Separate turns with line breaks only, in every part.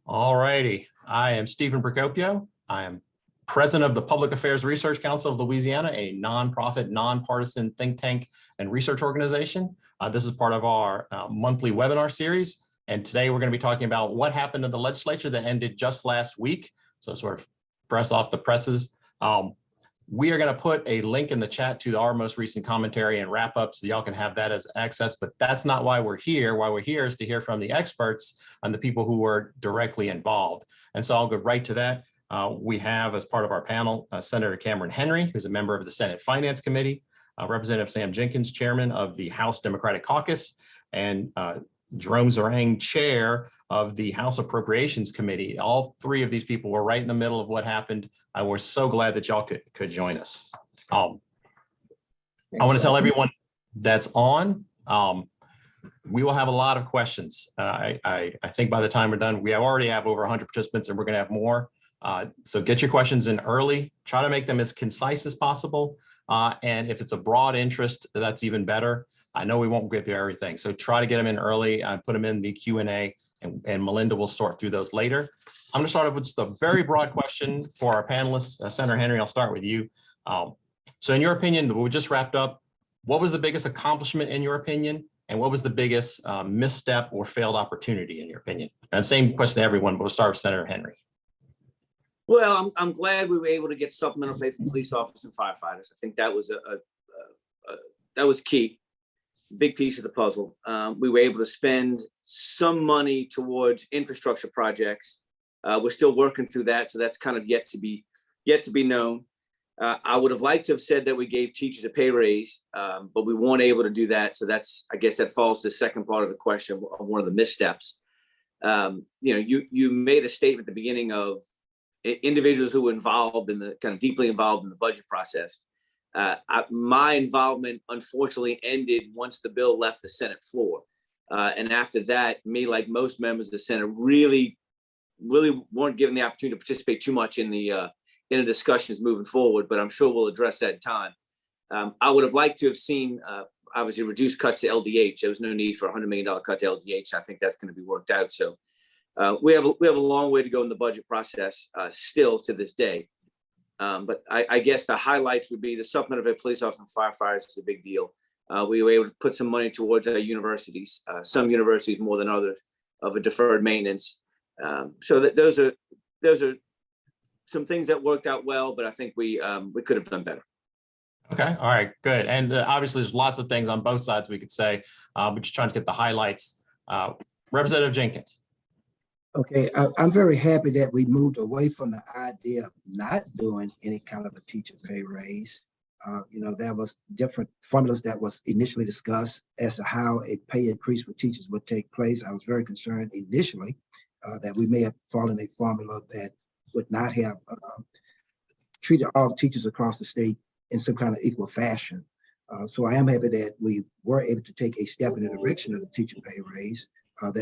All righty. I am Stephen Procopio. I am president of the Public Affairs Research Council of Louisiana, a nonprofit, nonpartisan think tank and research organization. This is part of our monthly webinar series. And today we're going to be talking about what happened in the legislature that ended just last week. So sort of press off the presses. We are going to put a link in the chat to our most recent commentary and wrap up so y'all can have that as access, but that's not why we're here. Why we're here is to hear from the experts and the people who were directly involved. And so I'll go right to that. We have as part of our panel, Senator Cameron Henry, who's a member of the Senate Finance Committee, Representative Sam Jenkins, chairman of the House Democratic Caucus, and Jerome Zeringue, chair of the House Appropriations Committee. All three of these people were right in the middle of what happened. We're so glad that y'all could join us. I want to tell everyone that's on, we will have a lot of questions. I think by the time we're done, we already have over 100 participants and we're going to have more. So get your questions in early, try to make them as concise as possible. And if it's a broad interest, that's even better. I know we won't get to everything, so try to get them in early and put them in the Q&A, and Melinda will sort through those later. I'm going to start off with just a very broad question for our panelists. Senator Henry, I'll start with you. So in your opinion, we just wrapped up, what was the biggest accomplishment in your opinion? And what was the biggest misstep or failed opportunity in your opinion? And same question to everyone, but we'll start with Senator Henry.
Well, I'm glad we were able to get supplemental pay for police officers and firefighters. I think that was that was key, big piece of the puzzle. We were able to spend some money towards infrastructure projects. We're still working through that, so that's kind of yet to be known. I would have liked to have said that we gave teachers a pay raise, but we weren't able to do that. So I guess that falls to the second part of the question of one of the missteps. You made a statement at the beginning of individuals who were involved in the kind of deeply involved in the budget process. My involvement unfortunately ended once the bill left the Senate floor. And after that, me, like most members of the Senate, really weren't given the opportunity to participate too much in the discussions moving forward, but I'm sure we'll address that in time. I would have liked to have seen, obviously, reduced cuts to LDH. There was no need for a $100 million cut to LDH. I think that's going to be worked out. So we have a long way to go in the budget process still to this day. But I guess the highlights would be the supplement of police officers and firefighters is a big deal. We were able to put some money towards our universities, some universities more than others, of a deferred maintenance. So those are some things that worked out well, but I think we could have done better.
Okay, all right, good. And obviously there's lots of things on both sides we could say, but just trying to get the highlights. Representative Jenkins.
Okay, I'm very happy that we moved away from the idea of not doing any kind of a teacher pay raise. There was different formulas that was initially discussed as to how a pay increase for teachers would take place. I was very concerned initially that we may have fallen a formula that would not have treated all teachers across the state in some kind of equal fashion. So I am happy that we were able to take a step in the direction of the teacher pay raise. I'm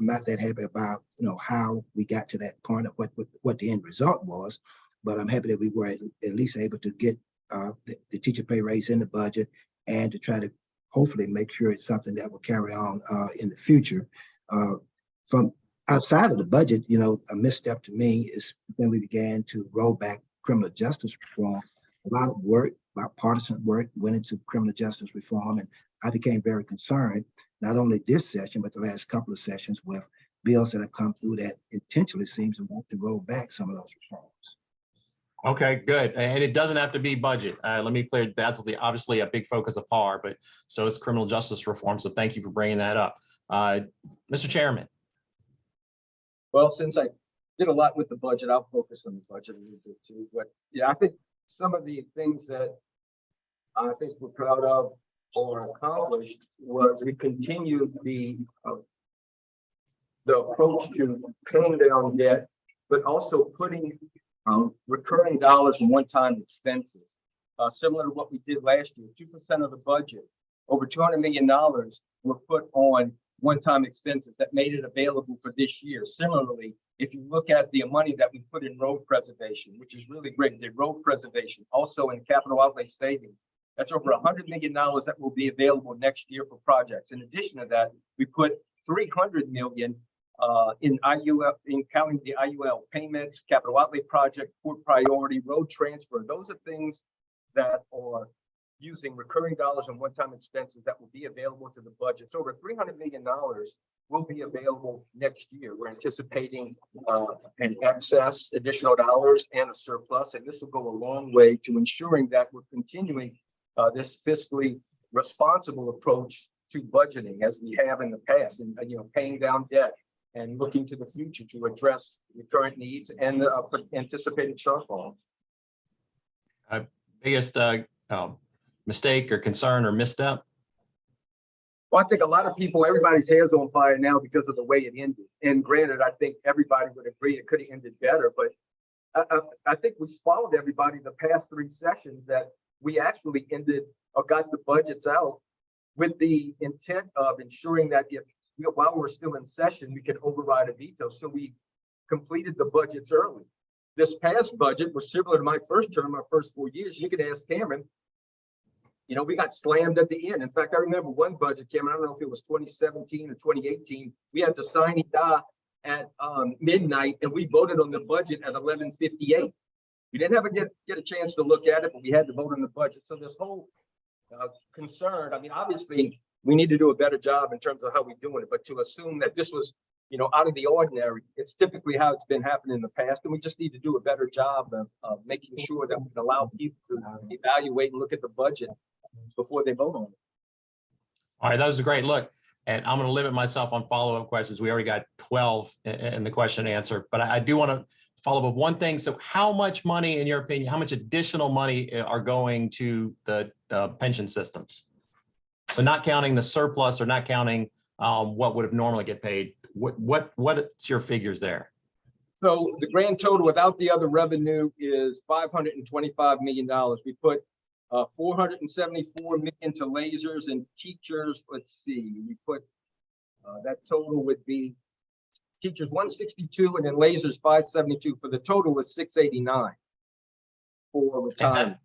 not that happy about how we got to that point of what the end result was, but I'm happy that we were at least able to get the teacher pay raise in the budget and to try to hopefully make sure it's something that will carry on in the future. From outside of the budget, a misstep to me is when we began to roll back criminal justice reform. A lot of work, bipartisan work, went into criminal justice reform, and I became very concerned, not only this session, but the last couple of sessions with bills that have come through that intentionally seems to want to roll back some of those reforms.
Okay, good. And it doesn't have to be budget. Let me clear, that's obviously a big focus of PAR, but so is criminal justice reform. So thank you for bringing that up. Mr. Chairman.
Well, since I did a lot with the budget, I'll focus on the budget a little bit too. But yeah, I think some of the things that I think we're proud of or accomplished was we continued the approach to paying down debt, but also putting recurring dollars in one-time expenses, similar to what we did last year. 2% of the budget, over $200 million, were put on one-time expenses that made it available for this year. Similarly, if you look at the money that we put in road preservation, which is really great, the road preservation, also in capital outlay savings, that's over $100 million that will be available next year for projects. In addition to that, we put $300 million in IUL, in counting the IUL payments, capital outlay project, port priority, road transfer. Those are things that are using recurring dollars and one-time expenses that will be available to the budget. So over $300 million will be available next year. We're anticipating an excess, additional dollars and a surplus, and this will go a long way to ensuring that we're continuing this fiscally responsible approach to budgeting as we have in the past, and paying down debt and looking to the future to address the current needs and the anticipated shortfalls.
Biggest mistake or concern or misstep?
Well, I think a lot of people, everybody's hair's on fire now because of the way it ended. And granted, I think everybody would agree it could have ended better, but I think we swallowed everybody the past 3 sessions that we actually ended or got the budgets out with the intent of ensuring that while we're still in session, we could override a veto. So we completed the budgets early. This past budget was similar to my first term, my first 4 years. You could ask Cameron, we got slammed at the end. In fact, I remember one budget, Cameron, I don't know if it was 2017 or 2018. We had to sign it at midnight, and we voted on the budget at 11:58. We didn't have get a chance to look at it, but we had to vote on the budget. So this whole concern, I mean, obviously, we need to do a better job in terms of how we're doing it, but to assume that this was, out of the ordinary, it's typically how it's been happening in the past, and we just need to do a better job of making sure that we can allow people to evaluate and look at the budget before they vote on it.
All right, that was a great look. And I'm going to limit myself on follow-up questions. We already got 12 in the question and answer, but I do want to follow up with one thing. So how much money, in your opinion, how much additional money are going to the pension systems? So not counting the surplus or not counting what would have normally get paid. What's your figures there?
So the grand total without the other revenue is $525 million. We put $474 million to lasers and teachers. Let's see, we put that total would be teachers 162 and then lasers 572. For the total was 689 for retirement.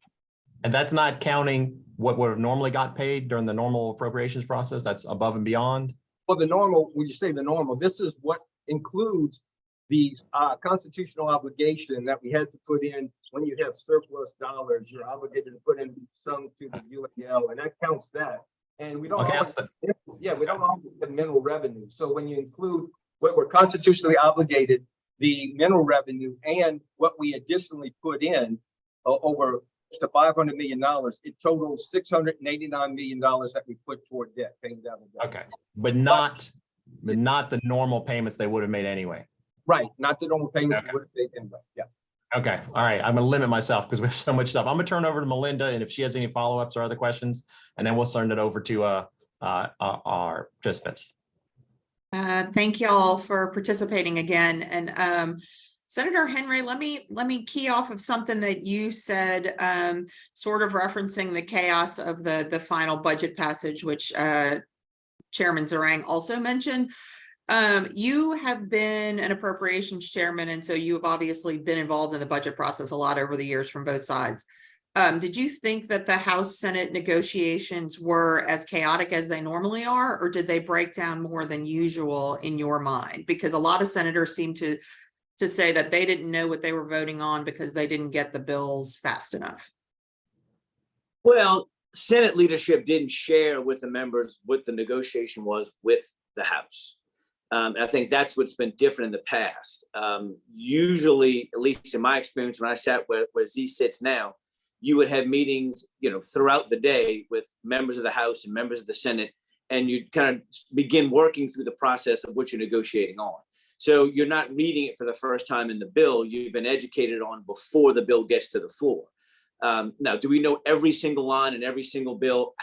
And that's not counting what would have normally got paid during the normal appropriations process. That's above and beyond.
Well, the normal, when you say the normal, this is what includes these constitutional obligation that we had to put in. When you have surplus dollars, you're obligated to put in some to the UAL, and that counts that. And we don't always, we don't always get mineral revenue. So when you include what we're constitutionally obligated, the mineral revenue, and what we additionally put in over to $500 million, it totals $689 million that we put toward debt, paying down the debt.
Okay, but not the normal payments they would have made anyway.
Right, not the normal payments we would have made anyway. Yeah.
Okay, all right. I'm going to limit myself because we have so much stuff. I'm going to turn over to Melinda, and if she has any follow-ups or other questions, and then we'll send it over to our participants.
Thank you all for participating again. And Senator Henry, let me key off of something that you said, sort of referencing the chaos of the final budget passage, which Chairman Zeringue also mentioned. You have been an appropriations chairman, and so you have obviously been involved in the budget process a lot over the years from both sides. Did you think that the House-Senate negotiations were as chaotic as they normally are, or did they break down more than usual in your mind? Because a lot of senators seem to say that they didn't know what they were voting on because they didn't get the bills fast enough.
Well, Senate leadership didn't share with the members what the negotiation was with the House. I think that's what's been different in the past. Usually, at least in my experience, when I sat where Z sits now, you would have meetings, throughout the day with members of the House and members of the Senate, and you'd kind of begin working through the process of what you're negotiating on. So you're not reading it for the first time in the bill. You've been educated on before the bill gets to the floor. Now, do we know every single line and every single bill?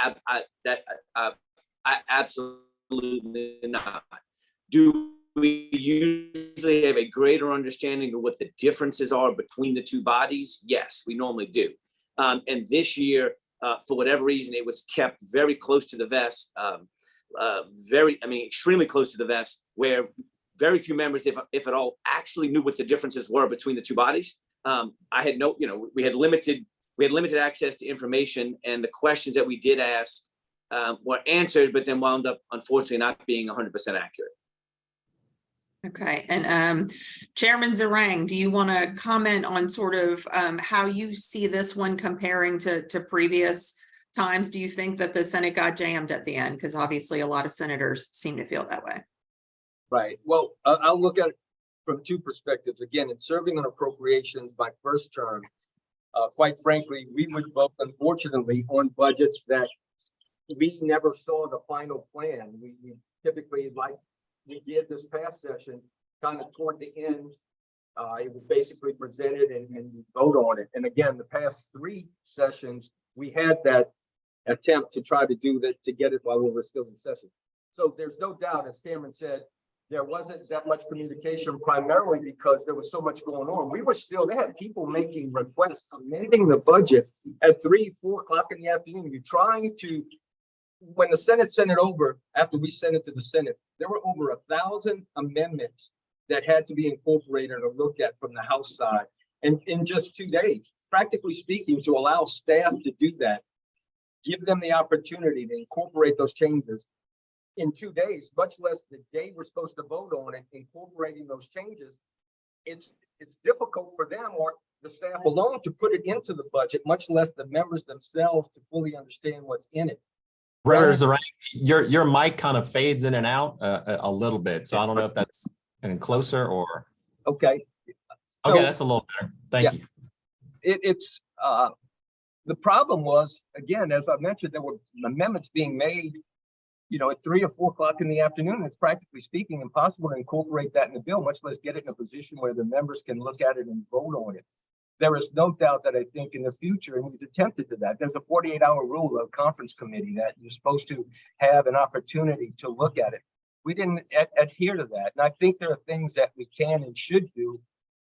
Absolutely not. Do we usually have a greater understanding of what the differences are between the two bodies? Yes, we normally do. And this year, for whatever reason, it was kept very close to the vest, extremely close to the vest, where very few members, if at all, actually knew what the differences were between the two bodies. We had limited access to information, and the questions that we did ask were answered, but then wound up, unfortunately, not being 100% accurate.
Okay, and Chairman Zeringue, do you want to comment on sort of how you see this one comparing to previous times? Do you think that the Senate got jammed at the end? Because obviously a lot of senators seem to feel that way.
Right. Well, I'll look at it from two perspectives. Again, in serving on appropriations my first term, quite frankly, we would vote, unfortunately, on budgets that we never saw the final plan. We typically, like we did this past session, kind of toward the end, it was basically presented and we vote on it. And again, the past 3 sessions, we had that attempt to try to do that, to get it while we were still in session. So there's no doubt, as Cameron said, there wasn't that much communication, primarily because there was so much going on. They had people making requests, amending the budget at 3, 4 o'clock in the afternoon. You're trying to, when the Senate sent it over, after we sent it to the Senate, there were over 1,000 amendments that had to be incorporated or looked at from the House side. And in just 2 days, practically speaking, to allow staff to do that, give them the opportunity to incorporate those changes in 2 days, much less the day we're supposed to vote on it, incorporating those changes, it's difficult for them or the staff alone to put it into the budget, much less the members themselves to fully understand what's in it.
Zeringue, your mic kind of fades in and out a little bit, so I don't know if that's getting closer or.
Okay.
Okay, that's a little better. Thank you.
It's the problem was, again, as I mentioned, there were amendments being made, at 3 or 4 o'clock in the afternoon. It's practically speaking impossible to incorporate that in the bill, much less get it in a position where the members can look at it and vote on it. There is no doubt that I think in the future, and we've attempted to that, there's a 48-hour rule of conference committee that you're supposed to have an opportunity to look at it. We didn't adhere to that. And I think there are things that we can and should do.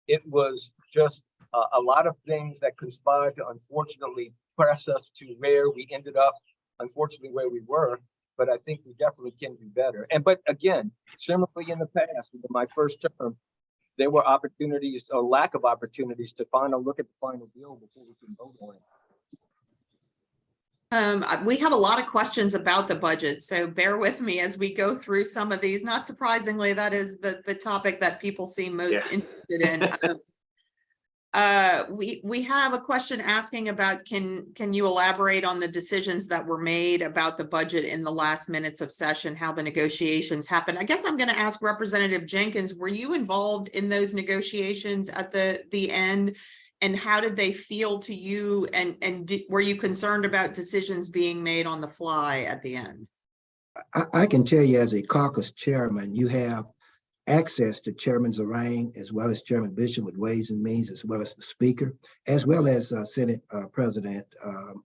It was just a lot of things that conspired to unfortunately press us to where we ended up, unfortunately, where we were. But I think we definitely can do better. But again, similarly in the past, in my first term, there were opportunities or lack of opportunities to look at the final bill before we can vote on it.
We have a lot of questions about the budget, so bear with me as we go through some of these. Not surprisingly, that is the topic that people seem most interested in. We have a question asking about, can you elaborate on the decisions that were made about the budget in the last minutes of session, how the negotiations happened? I guess I'm going to ask Representative Jenkins, were you involved in those negotiations at the end? And how did they feel to you? And were you concerned about decisions being made on the fly at the end?
I can tell you, as a caucus chairman, you have access to Chairman Zeringue, as well as Chairman Bishop with Ways and Means, as well as the Speaker, as well as Senate President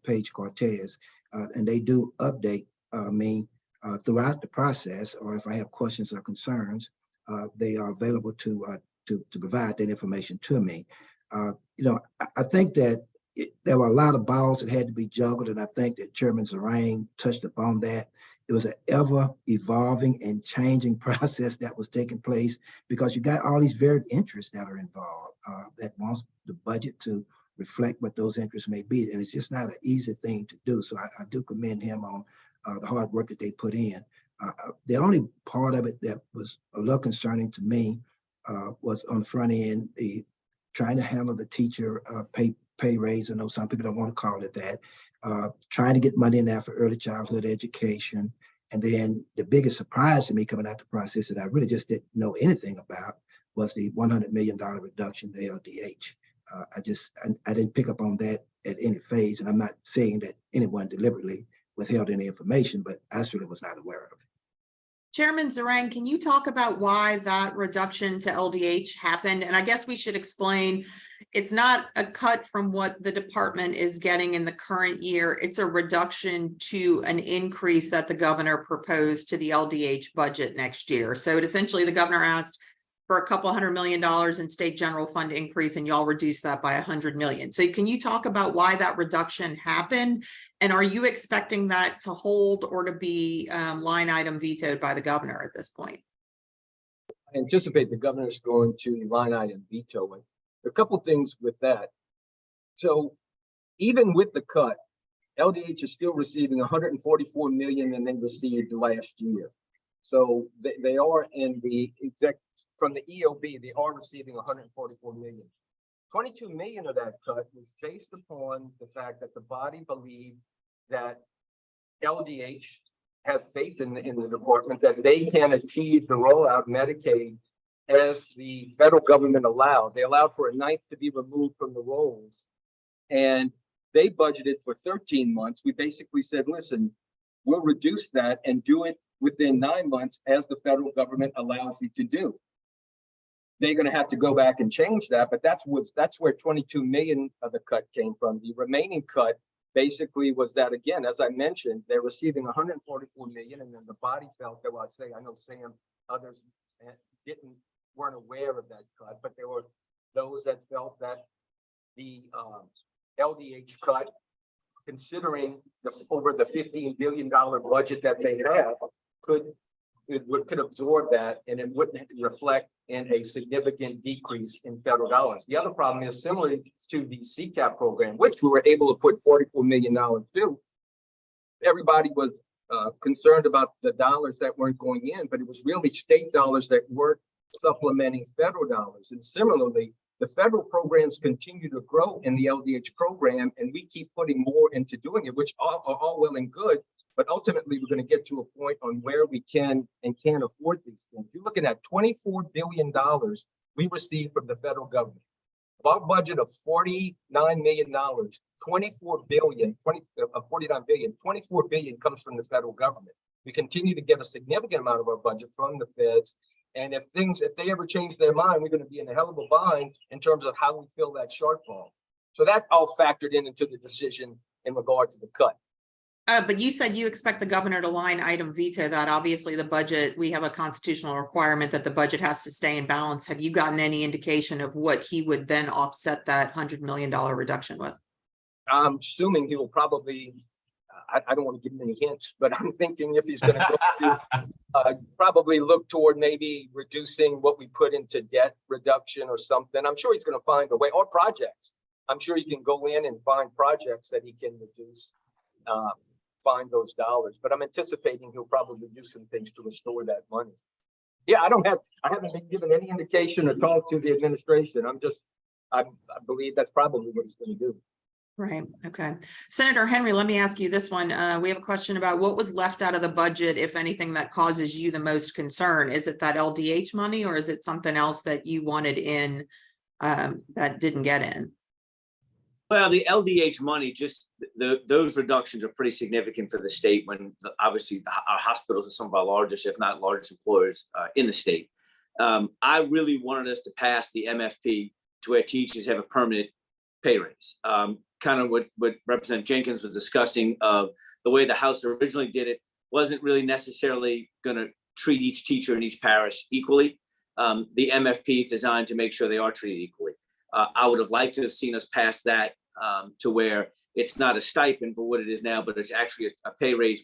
Page Cortez. And they do update me throughout the process, or if I have questions or concerns, they are available to provide that information to me. I think that there were a lot of balls that had to be juggled, and I think that Chairman Zeringue touched upon that. It was an ever evolving and changing process that was taking place, because you got all these varied interests that are involved that wants the budget to reflect what those interests may be. And it's just not an easy thing to do. So I do commend him on the hard work that they put in. The only part of it that was a little concerning to me was on the front end, the trying to handle the teacher pay raise. I know some people don't want to call it that. Trying to get money in there for early childhood education. And then the biggest surprise to me coming out the process that I really just didn't know anything about was the $100 million reduction in the LDH. I didn't pick up on that at any phase. And I'm not saying that anyone deliberately withheld any information, but I certainly was not aware of it.
Chairman Zeringue, can you talk about why that reduction to LDH happened? And I guess we should explain, it's not a cut from what the department is getting in the current year. It's a reduction to an increase that the governor proposed to the LDH budget next year. So essentially the governor asked for a couple $100 million in state general fund increase, and y'all reduced that by $100 million. So can you talk about why that reduction happened? And are you expecting that to hold or to be line item vetoed by the governor at this point?
I anticipate the governor's going to line item veto it. A couple things with that. So even with the cut, LDH is still receiving $144 million than they received last year. So they are in the from the EOB, they are receiving 144 million. 22 million of that cut was based upon the fact that the body believed that LDH has faith in the department that they can achieve the rollout of Medicaid as the federal government allowed. They allowed for a ninth to be removed from the rolls, and they budgeted for 13 months. We basically said, listen, we'll reduce that and do it within 9 months as the federal government allows you to do. They're going to have to go back and change that, but that's where 22 million of the cut came from. The remaining cut basically was that, again, as I mentioned, they're receiving 144 million, and then the body felt that, well, I know Sam, others weren't aware of that cut, but there were those that felt that the LDH cut, considering over the $15 billion budget that they have, could absorb that, and it wouldn't reflect in a significant decrease in federal dollars. The other problem is similar to the CCAP program, which we were able to put $44 million to. Everybody was concerned about the dollars that weren't going in, but it was really state dollars that weren't supplementing federal dollars. And similarly, the federal programs continue to grow in the LDH program, and we keep putting more into doing it, which are all well and good. But ultimately, we're going to get to a point on where we can and can't afford these things. You're looking at $24 billion we receive from the federal government. Of our budget of $49 million, 24 billion comes from the federal government. We continue to get a significant amount of our budget from the feds. And if they ever change their mind, we're going to be in a hell of a bind in terms of how we fill that shortfall. So that all factored into the decision in regard to the cut.
But you said you expect the governor to line item veto that. Obviously, the budget, we have a constitutional requirement that the budget has to stay in balance. Have you gotten any indication of what he would then offset that $100 million reduction with?
I'm assuming he will probably, I don't want to give him any hints, but I'm thinking if he's going to go probably look toward maybe reducing what we put into debt reduction or something. I'm sure he's going to find a way, or projects. I'm sure he can go in and find projects that he can reduce. Find those dollars, but I'm anticipating he'll probably do some things to restore that money. Yeah, I haven't been given any indication or talk to the administration. I believe that's probably what he's going to do.
Right. Okay. Senator Henry, let me ask you this one. We have a question about what was left out of the budget, if anything, that causes you the most concern. Is it that LDH money, or is it something else that you wanted in that didn't get in?
Well, the LDH money, just those reductions are pretty significant for the state, when obviously our hospitals are some of our largest, if not largest, employers in the state. I really wanted us to pass the MFP to where teachers have a permanent pay raise. Kind of what Representative Jenkins was discussing, of the way the House originally did it wasn't really necessarily going to treat each teacher in each parish equally. The MFP is designed to make sure they are treated equally. I would have liked to have seen us pass that to where it's not a stipend for what it is now, but it's actually a pay raise,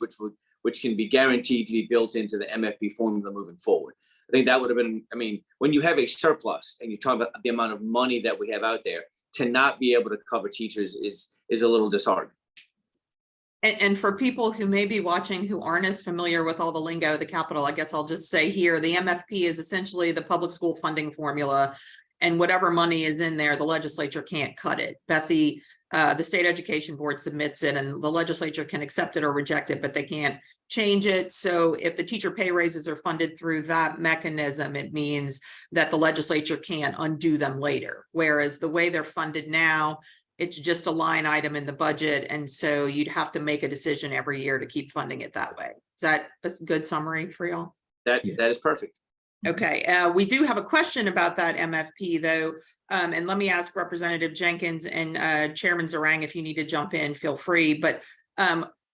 which can be guaranteed to be built into the MFP formula moving forward. I think that would have been, I mean, when you have a surplus and you talk about the amount of money that we have out there, to not be able to cover teachers is a little disheartening.
And for people who may be watching who aren't as familiar with all the lingo of the Capitol, I guess I'll just say here, the MFP is essentially the public school funding formula, and whatever money is in there, the legislature can't cut it. Bessie, the state education board submits it, and the legislature can accept it or reject it, but they can't change it. So if the teacher pay raises are funded through that mechanism, it means that the legislature can't undo them later. Whereas the way they're funded now, it's just a line item in the budget. And so you'd have to make a decision every year to keep funding it that way. Is that a good summary for y'all?
That is perfect.
Okay, we do have a question about that MFP though. And let me ask Representative Jenkins and Chairman Zeringue, if you need to jump in, feel free. But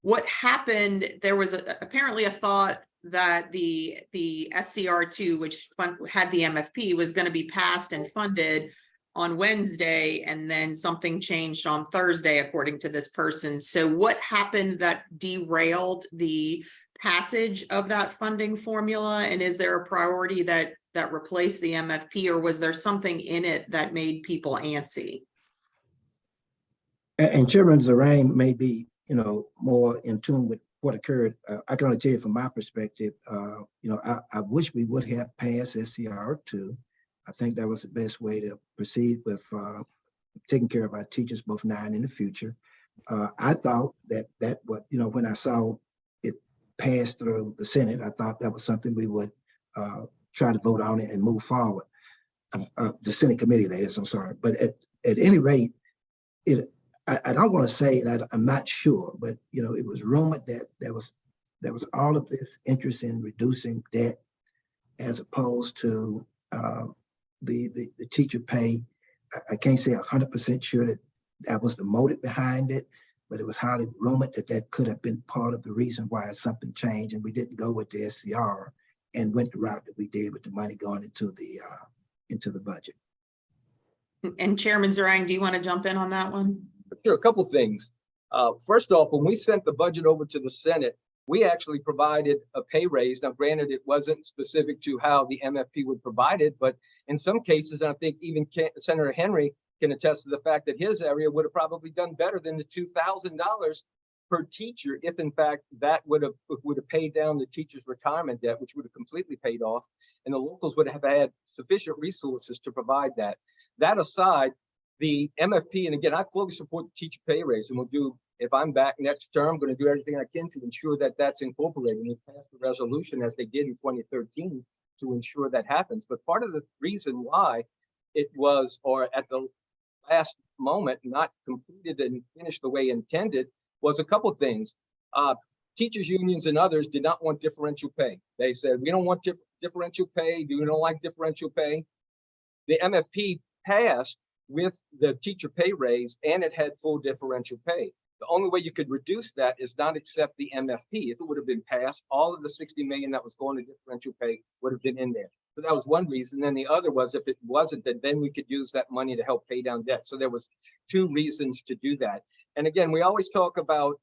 what happened, there was apparently a thought that the SCR2, which had the MFP, was going to be passed and funded on Wednesday, and then something changed on Thursday, according to this person. So what happened that derailed the passage of that funding formula? And is there a priority that replaced the MFP, or was there something in it that made people antsy?
And Chairman Zeringue may be, more in tune with what occurred. I can only tell you from my perspective, I wish we would have passed SCR2. I think that was the best way to proceed with taking care of our teachers both now and in the future. I thought that when I saw it pass through the Senate, I thought that was something we would try to vote on it and move forward. The Senate committee, that is, I'm sorry. But at any rate, I don't want to say that I'm not sure, but it was rumored that there was all of this interest in reducing debt as opposed to the teacher pay. I can't say 100% sure that was the motive behind it, but it was highly rumored that could have been part of the reason why something changed and we didn't go with the SCR and went the route that we did with the money going into the budget.
And Chairman Zeringue, do you want to jump in on that one?
Sure, a couple things. First off, when we sent the budget over to the Senate, we actually provided a pay raise. Now, granted, it wasn't specific to how the MFP would provide it, but in some cases, and I think even Senator Henry can attest to the fact that his area would have probably done better than the $2,000 per teacher if, in fact, that would have paid down the teacher's retirement debt, which would have completely paid off, and the locals would have had sufficient resources to provide that. That aside, the MFP, and again, I fully support the teacher pay raise, and we'll do, if I'm back next term, I'm going to do everything I can to ensure that that's incorporated. And we passed the resolution as they did in 2013 to ensure that happens. But part of the reason why it was, or at the last moment, not completed and finished the way intended was a couple of things. Teachers unions and others did not want differential pay. They said, we don't want differential pay. We don't like differential pay. The MFP passed with the teacher pay raise, and it had full differential pay. The only way you could reduce that is not accept the MFP. If it would have been passed, all of the $60 million that was going to differential pay would have been in there. So that was one reason. Then the other was, if it wasn't, then we could use that money to help pay down debt. So there was two reasons to do that. And again, we always talk about,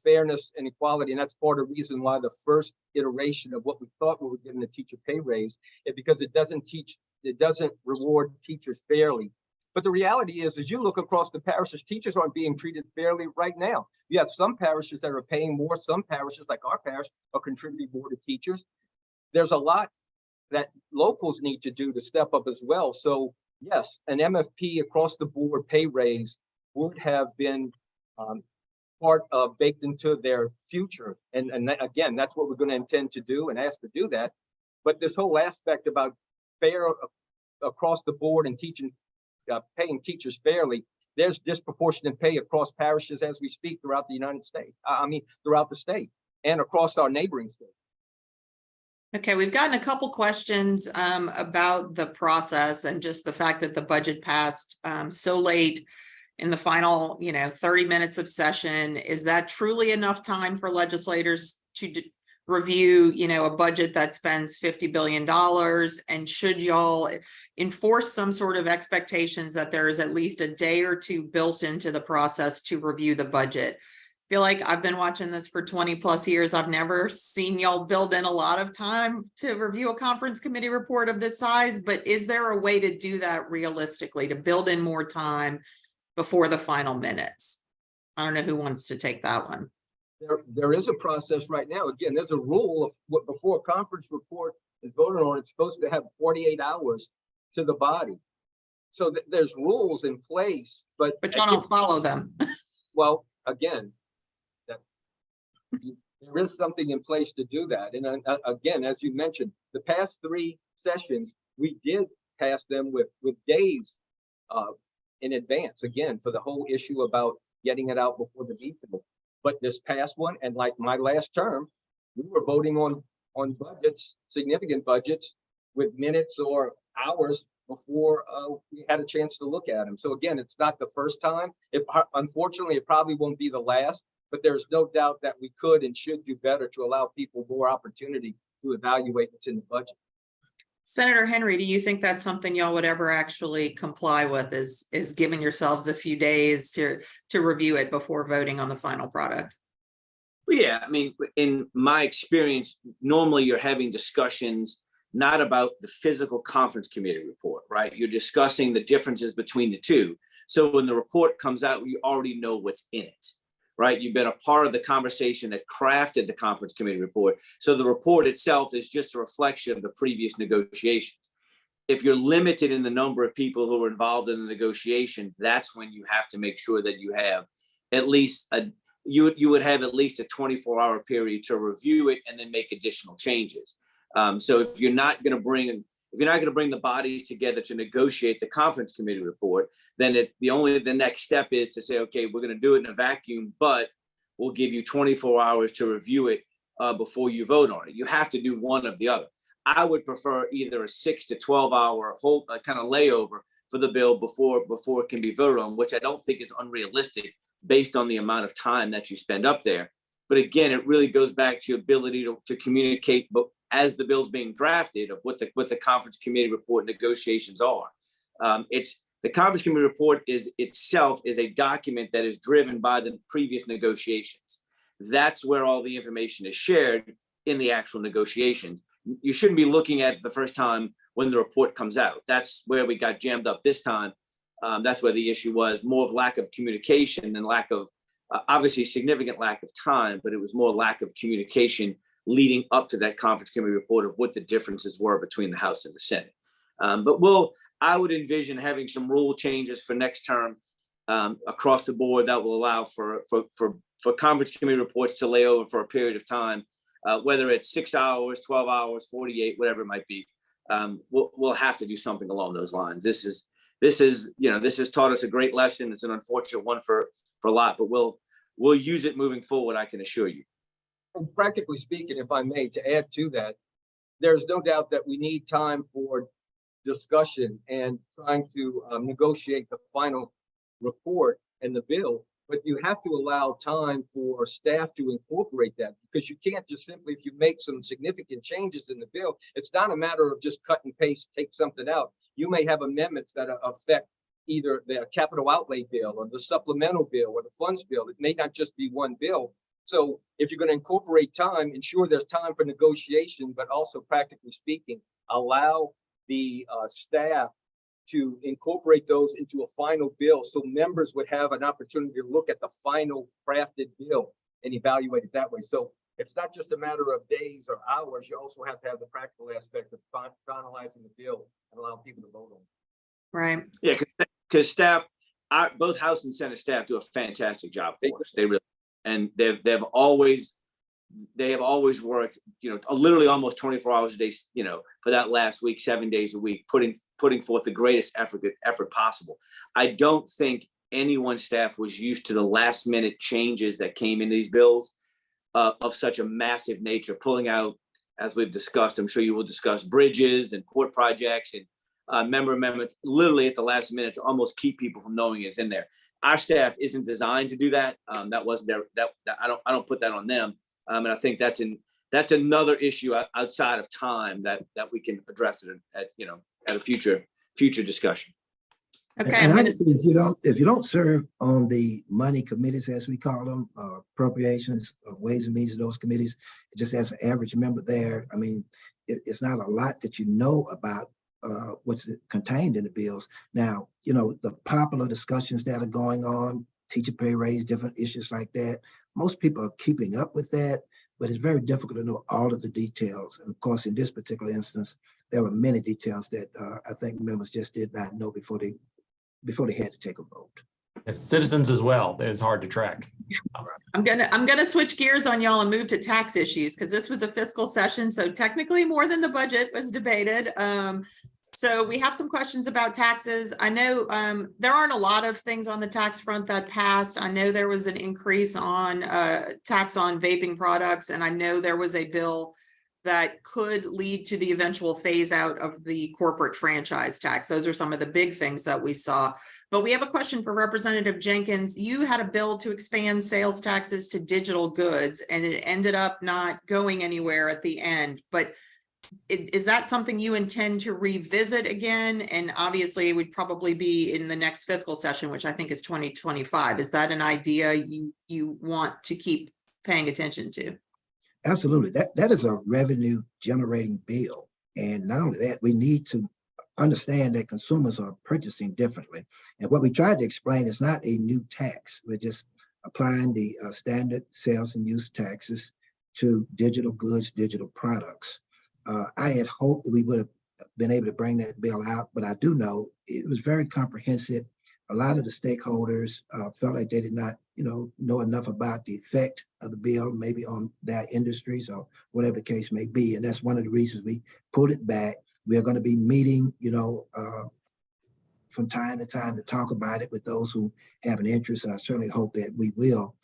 fairness and equality, and that's part of the reason why the first iteration of what we thought we were getting a teacher pay raise is because it doesn't reward teachers fairly. But the reality is, as you look across the parishes, teachers aren't being treated fairly right now. You have some parishes that are paying more. Some parishes, like our parish, are contributing more to teachers. There's a lot that locals need to do to step up as well. So yes, an MFP across the board pay raise would have been part of baked into their future. And again, that's what we're going to intend to do and ask to do that. But this whole aspect about fair across the board and paying teachers fairly, there's disproportionate pay across parishes as we speak throughout the United States. Throughout the state and across our neighboring states.
Okay, we've gotten a couple questions about the process and just the fact that the budget passed so late in the final, 30 minutes of session. Is that truly enough time for legislators to review, a budget that spends $50 billion? And should y'all enforce some sort of expectations that there is at least a day or two built into the process to review the budget? I feel like I've been watching this for 20 plus years. I've never seen y'all build in a lot of time to review a conference committee report of this size, but is there a way to do that realistically, to build in more time before the final minutes? I don't know who wants to take that one.
There is a process right now. Again, there's a rule of what before a conference report is voted on, it's supposed to have 48 hours to the body. So there's rules in place, but
y'all don't follow them.
Well, again, there is something in place to do that. And again, as you mentioned, the past 3 sessions, we did pass them with days in advance, again, for the whole issue about getting it out before the meeting. But this past one, and like my last term, we were voting on budgets, significant budgets, with minutes or hours before we had a chance to look at them. So again, it's not the first time. Unfortunately, it probably won't be the last, but there's no doubt that we could and should do better to allow people more opportunity to evaluate what's in the budget.
Senator Henry, do you think that's something y'all would ever actually comply with, is giving yourselves a few days to review it before voting on the final product?
Well, yeah, in my experience, normally you're having discussions not about the physical conference committee report, right? You're discussing the differences between the two. So when the report comes out, you already know what's in it. right? You've been a part of the conversation that crafted the conference committee report. So the report itself is just a reflection of the previous negotiations. If you're limited in the number of people who are involved in the negotiation, that's when you have to make sure that you have at least you would have at least a 24-hour period to review it and then make additional changes. So if you're not going to bring the bodies together to negotiate the conference committee report, then the next step is to say, okay, we're going to do it in a vacuum, but we'll give you 24 hours to review it before you vote on it. You have to do one of the other. I would prefer either a 6 to 12 hour whole kind of layover for the bill before it can be voted on, which I don't think is unrealistic based on the amount of time that you spend up there. But again, it really goes back to your ability to communicate, but as the bill's being drafted, of what the conference committee report negotiations are. The conference committee report itself is a document that is driven by the previous negotiations. That's where all the information is shared in the actual negotiations. You shouldn't be looking at it the first time when the report comes out. That's where we got jammed up this time. That's where the issue was more of lack of communication and lack of, obviously significant lack of time, but it was more lack of communication leading up to that conference committee report of what the differences were between the House and the Senate. But I would envision having some rule changes for next term across the board that will allow for conference committee reports to lay over for a period of time, whether it's 6 hours, 12 hours, 48, whatever it might be. We'll have to do something along those lines. This has taught us a great lesson. It's an unfortunate one for a lot, but we'll use it moving forward, I can assure you.
And practically speaking, if I may, to add to that, there's no doubt that we need time for discussion and trying to negotiate the final report and the bill, but you have to allow time for staff to incorporate that, because you can't just simply, if you make some significant changes in the bill, it's not a matter of just cut and paste, take something out. You may have amendments that affect either the capital outlay bill or the supplemental bill or the funds bill. It may not just be one bill. So if you're going to incorporate time, ensure there's time for negotiation, but also practically speaking, allow the staff to incorporate those into a final bill so members would have an opportunity to look at the final crafted bill and evaluate it that way. So it's not just a matter of days or hours. You also have to have the practical aspect of finalizing the bill and allowing people to vote on it.
Right.
Yeah, because staff, both House and Senate staff do a fantastic job for us. They really, and they have always worked, literally almost 24 hours a day, for that last week, 7 days a week, putting forth the greatest effort possible. I don't think anyone's staff was used to the last minute changes that came in these bills of such a massive nature, pulling out, as we've discussed, I'm sure you will discuss, bridges and port projects and member amendments, literally at the last minute to almost keep people from knowing it's in there. Our staff isn't designed to do that. That wasn't there. I don't put that on them. And I think that's another issue outside of time that we can address it at a future discussion.
Okay.
And honestly, if you don't serve on the money committees, as we call them, appropriations, ways and means of those committees, just as an average member there, I mean, it's not a lot that you know about what's contained in the bills. Now, the popular discussions that are going on, teacher pay raise, different issues like that, most people are keeping up with that, but it's very difficult to know all of the details. And of course, in this particular instance, there were many details that I think members just did not know before they had to take a vote.
As citizens as well, it's hard to track.
I'm gonna switch gears on y'all and move to tax issues, because this was a fiscal session, so technically more than the budget was debated. So we have some questions about taxes. I know there aren't a lot of things on the tax front that passed. I know there was an increase on tax on vaping products, and I know there was a bill that could lead to the eventual phase out of the corporate franchise tax. Those are some of the big things that we saw. But we have a question for Representative Jenkins. You had a bill to expand sales taxes to digital goods, and it ended up not going anywhere at the end. But is that something you intend to revisit again? And obviously it would probably be in the next fiscal session, which I think is 2025. Is that an idea you want to keep paying attention to?
Absolutely. That is a revenue generating bill. And not only that, we need to understand that consumers are purchasing differently. And what we tried to explain is not a new tax. We're just applying the standard sales and use taxes to digital goods, digital products. I had hoped that we would have been able to bring that bill out, but I do know it was very comprehensive. A lot of the stakeholders felt like they did not, know enough about the effect of the bill, maybe on their industries or whatever the case may be. And that's one of the reasons we pulled it back. We are going to be meeting, from time to time to talk about it with those who have an interest. And I certainly hope that we will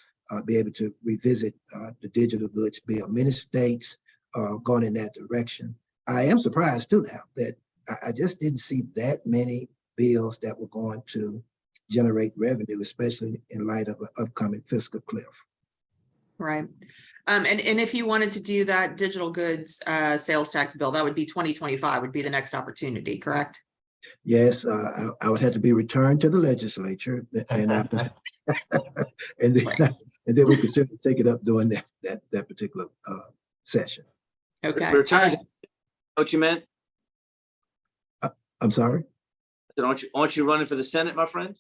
be able to revisit the digital goods bill. Many states are going in that direction. I am surprised too now that I just didn't see that many bills that were going to generate revenue, especially in light of an upcoming fiscal cliff.
Right. And if you wanted to do that digital goods sales tax bill, that would be 2025 would be the next opportunity, correct?
Yes, I would have to be returned to the legislature, and and then we could certainly take it up during that particular session.
Okay.
Returns, what you meant?
I'm sorry.
Aren't you running for the Senate, my friend?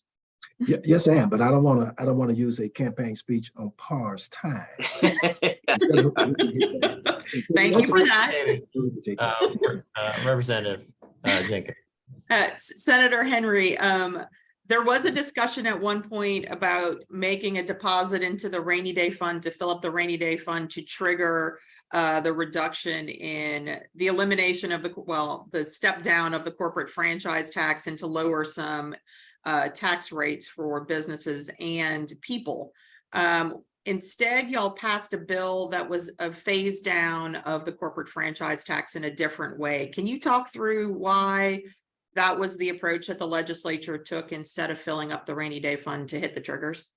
Yes, I am, but I don't want to use a campaign speech on Parr's time.
Thank you for that.
Representative Jenkins.
Senator Henry, there was a discussion at one point about making a deposit into the rainy day fund to fill up the rainy day fund to trigger the reduction in the elimination of the step down of the corporate franchise tax and to lower some tax rates for businesses and people. Instead, y'all passed a bill that was a phase down of the corporate franchise tax in a different way. Can you talk through why that was the approach that the legislature took instead of filling up the rainy day fund to hit the triggers?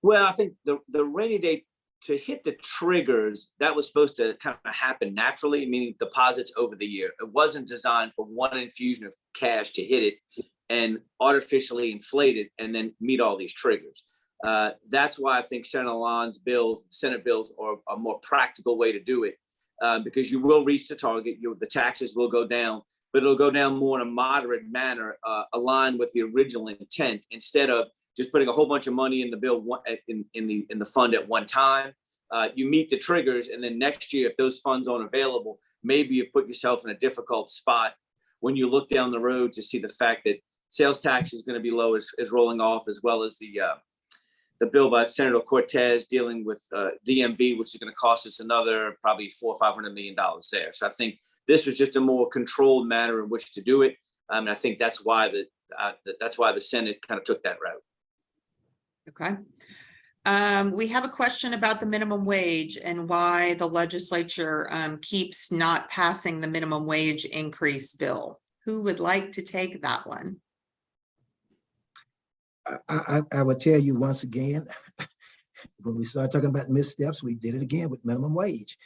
Well, I think the rainy day to hit the triggers, that was supposed to kind of happen naturally, meaning deposits over the year. It wasn't designed for one infusion of cash to hit it and artificially inflate it and then meet all these triggers. That's why I think Senator Alon's bills, Senate bills, are a more practical way to do it, because you will reach the target. The taxes will go down, but it'll go down more in a moderate manner, aligned with the original intent, instead of just putting a whole bunch of money in the bill in the fund at one time. You meet the triggers, and then next year, if those funds aren't available, maybe you put yourself in a difficult spot when you look down the road to see the fact that sales tax is going to be low is rolling off, as well as the bill by Senator Cortez dealing with DMV, which is going to cost us another probably $400 or $500 million there. So I think this was just a more controlled manner in which to do it. And I think that's why the Senate kind of took that route.
Okay. We have a question about the minimum wage and why the legislature keeps not passing the minimum wage increase bill. Who would like to take that one?
I would tell you once again, when we started talking about missteps, we did it again with minimum wage.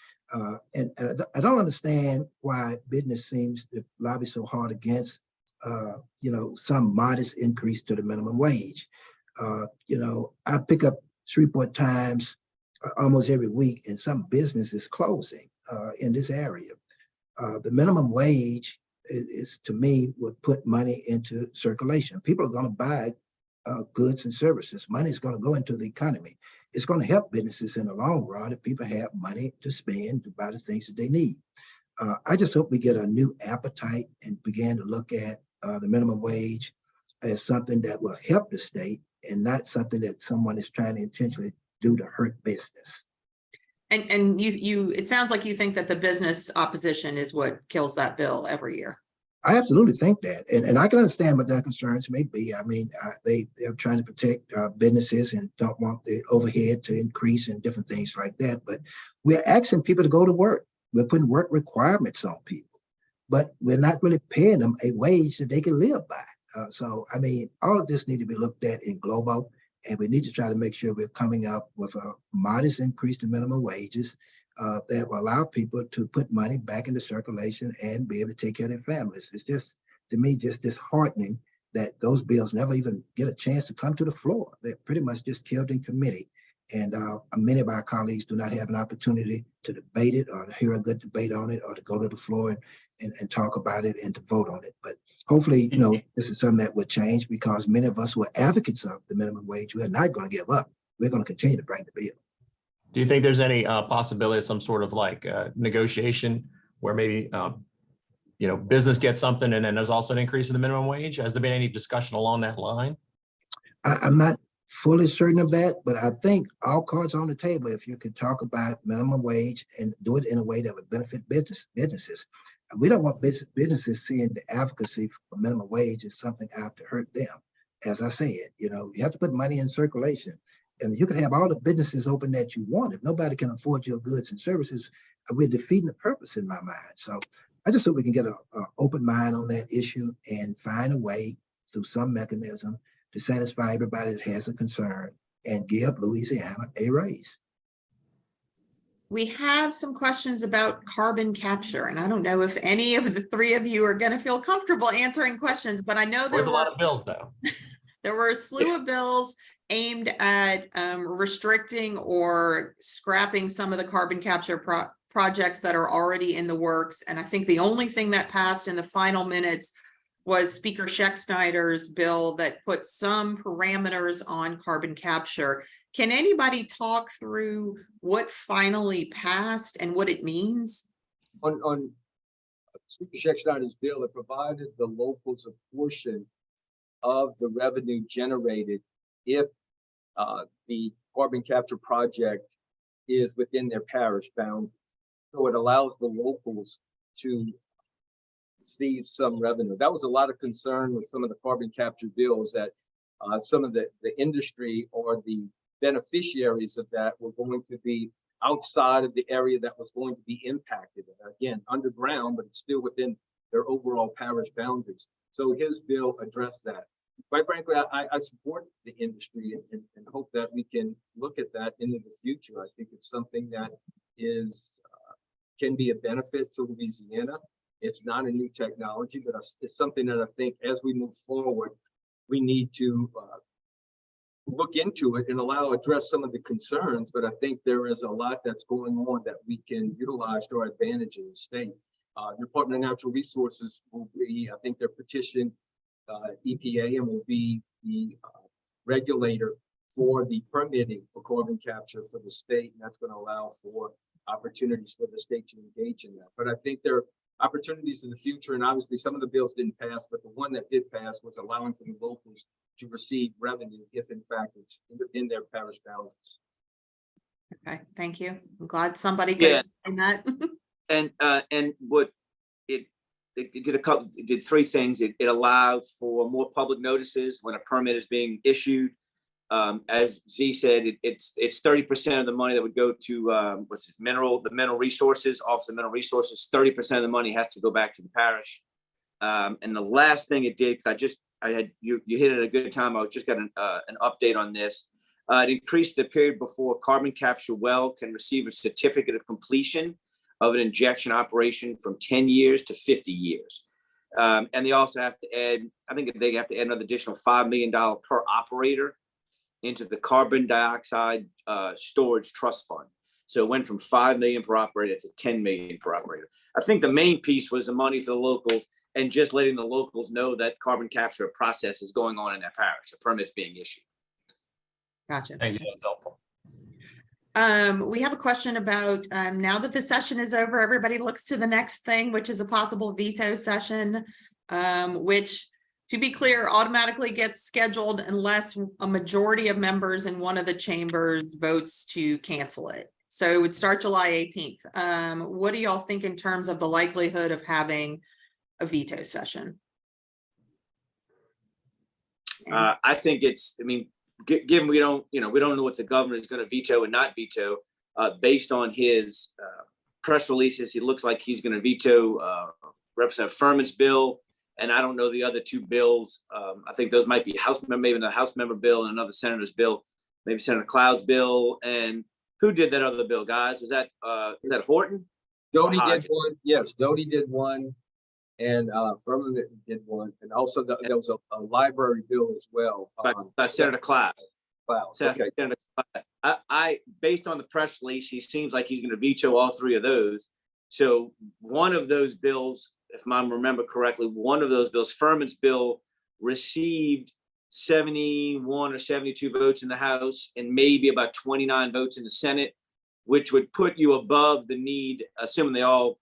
And I don't understand why business seems to lobby so hard against, some modest increase to the minimum wage. I pick up Shreveport Times almost every week, and some business is closing in this area. The minimum wage is to me, would put money into circulation. People are going to buy goods and services. Money is going to go into the economy. It's going to help businesses in the long run if people have money to spend to buy the things that they need. I just hope we get a new appetite and begin to look at the minimum wage as something that will help the state and not something that someone is trying to intentionally do to hurt business.
And you it sounds like you think that the business opposition is what kills that bill every year.
I absolutely think that, and I can understand what their concerns may be. I mean, they're trying to protect businesses and don't want the overhead to increase and different things like that. But we're asking people to go to work. We're putting work requirements on people, but we're not really paying them a wage that they can live by. So, I mean, all of this needs to be looked at in global, and we need to try to make sure we're coming up with a modest increase to minimum wages that will allow people to put money back into circulation and be able to take care of their families. It's just, to me, just disheartening that those bills never even get a chance to come to the floor. They're pretty much just killed in committee. And many of our colleagues do not have an opportunity to debate it or to hear a good debate on it or to go to the floor and talk about it and to vote on it. But hopefully, this is something that would change, because many of us who are advocates of the minimum wage, we are not going to give up we're going to continue to bring the bill.
Do you think there's any possibility of some sort of like negotiation where maybe, business gets something and then there's also an increase in the minimum wage? Has there been any discussion along that line?
I'm not fully certain of that, but I think all cards are on the table if you can talk about minimum wage and do it in a way that would benefit businesses. We don't want businesses seeing the advocacy for minimum wage as something out to hurt them. As I said, you have to put money in circulation. And you can have all the businesses open that you want. If nobody can afford your goods and services, we're defeating the purpose in my mind. So I just hope we can get an open mind on that issue and find a way through some mechanism to satisfy everybody that has a concern and give Louisiana a raise.
We have some questions about carbon capture, and I don't know if any of the three of you are going to feel comfortable answering questions, but I know
There's a lot of bills, though.
There were a slew of bills aimed at restricting or scrapping some of the carbon capture projects that are already in the works. And I think the only thing that passed in the final minutes was Speaker Scheck-Snyder's bill that put some parameters on carbon capture. Can anybody talk through what finally passed and what it means?
On Speaker Scheck-Snyder's bill, it provided the locals a portion of the revenue generated if the carbon capture project is within their parish boundaries. So it allows the locals to receive some revenue. That was a lot of concern with some of the carbon capture bills, that some of the industry or the beneficiaries of that were going to be outside of the area that was going to be impacted. Again, underground, but it's still within their overall parish boundaries. So his bill addressed that. Quite frankly, I support the industry and hope that we can look at that into the future. I think it's something that is can be a benefit to Louisiana. It's not a new technology, but it's something that I think as we move forward, we need to look into it and address some of the concerns. But I think there is a lot that's going on that we can utilize to our advantage in the state. The Department of Natural Resources will be, I think, their petition EPA, and will be the regulator for the permitting for carbon capture for the state, and that's going to allow for opportunities for the state to engage in that. But I think there are opportunities in the future, and obviously some of the bills didn't pass, but the one that did pass was allowing for the locals to receive revenue if in fact it's in their parish boundaries.
Okay, thank you. I'm glad somebody could explain that.
And what it did three things. It allowed for more public notices when a permit is being issued. As Z said, it's 30% of the money that would go to the mineral resources, Office of Mineral Resources. 30% of the money has to go back to the parish. And the last thing it did, because you hit it at a good time. I just got an update on this. It increased the period before carbon capture well can receive a certificate of completion of an injection operation from 10 years to 50 years. And they also have to add, I think they have to add another additional $5 million per operator into the carbon dioxide storage trust fund. So it went from 5 million per operator to 10 million per operator. I think the main piece was the money for the locals and just letting the locals know that carbon capture process is going on in their parish, a permit's being issued.
Gotcha.
Thank you, that's helpful.
We have a question about now that the session is over, everybody looks to the next thing, which is a possible veto session, which, to be clear, automatically gets scheduled unless a majority of members in one of the chambers votes to cancel it. So it would start July 18th. What do y'all think in terms of the likelihood of having a veto session?
I think given we don't know what the governor is going to veto and not veto, based on his press releases, he looks like he's going to veto Representative Furman's bill, and I don't know the other two bills. I think those might be maybe the House member bill and another senator's bill, maybe Senator Cloud's bill. And who did that other bill, guys? Was that Horton?
Doty did one. Yes, Doty did one, and Furman did one, and also there was a library bill as well
by Senator Cloud.
Okay.
Senator Cloud. I based on the press release, he seems like he's going to veto all three of those. So one of those bills, if I remember correctly, one of those bills, Furman's bill, received 71 or 72 votes in the House and maybe about 29 votes in the Senate, which would put you above the need, assuming they all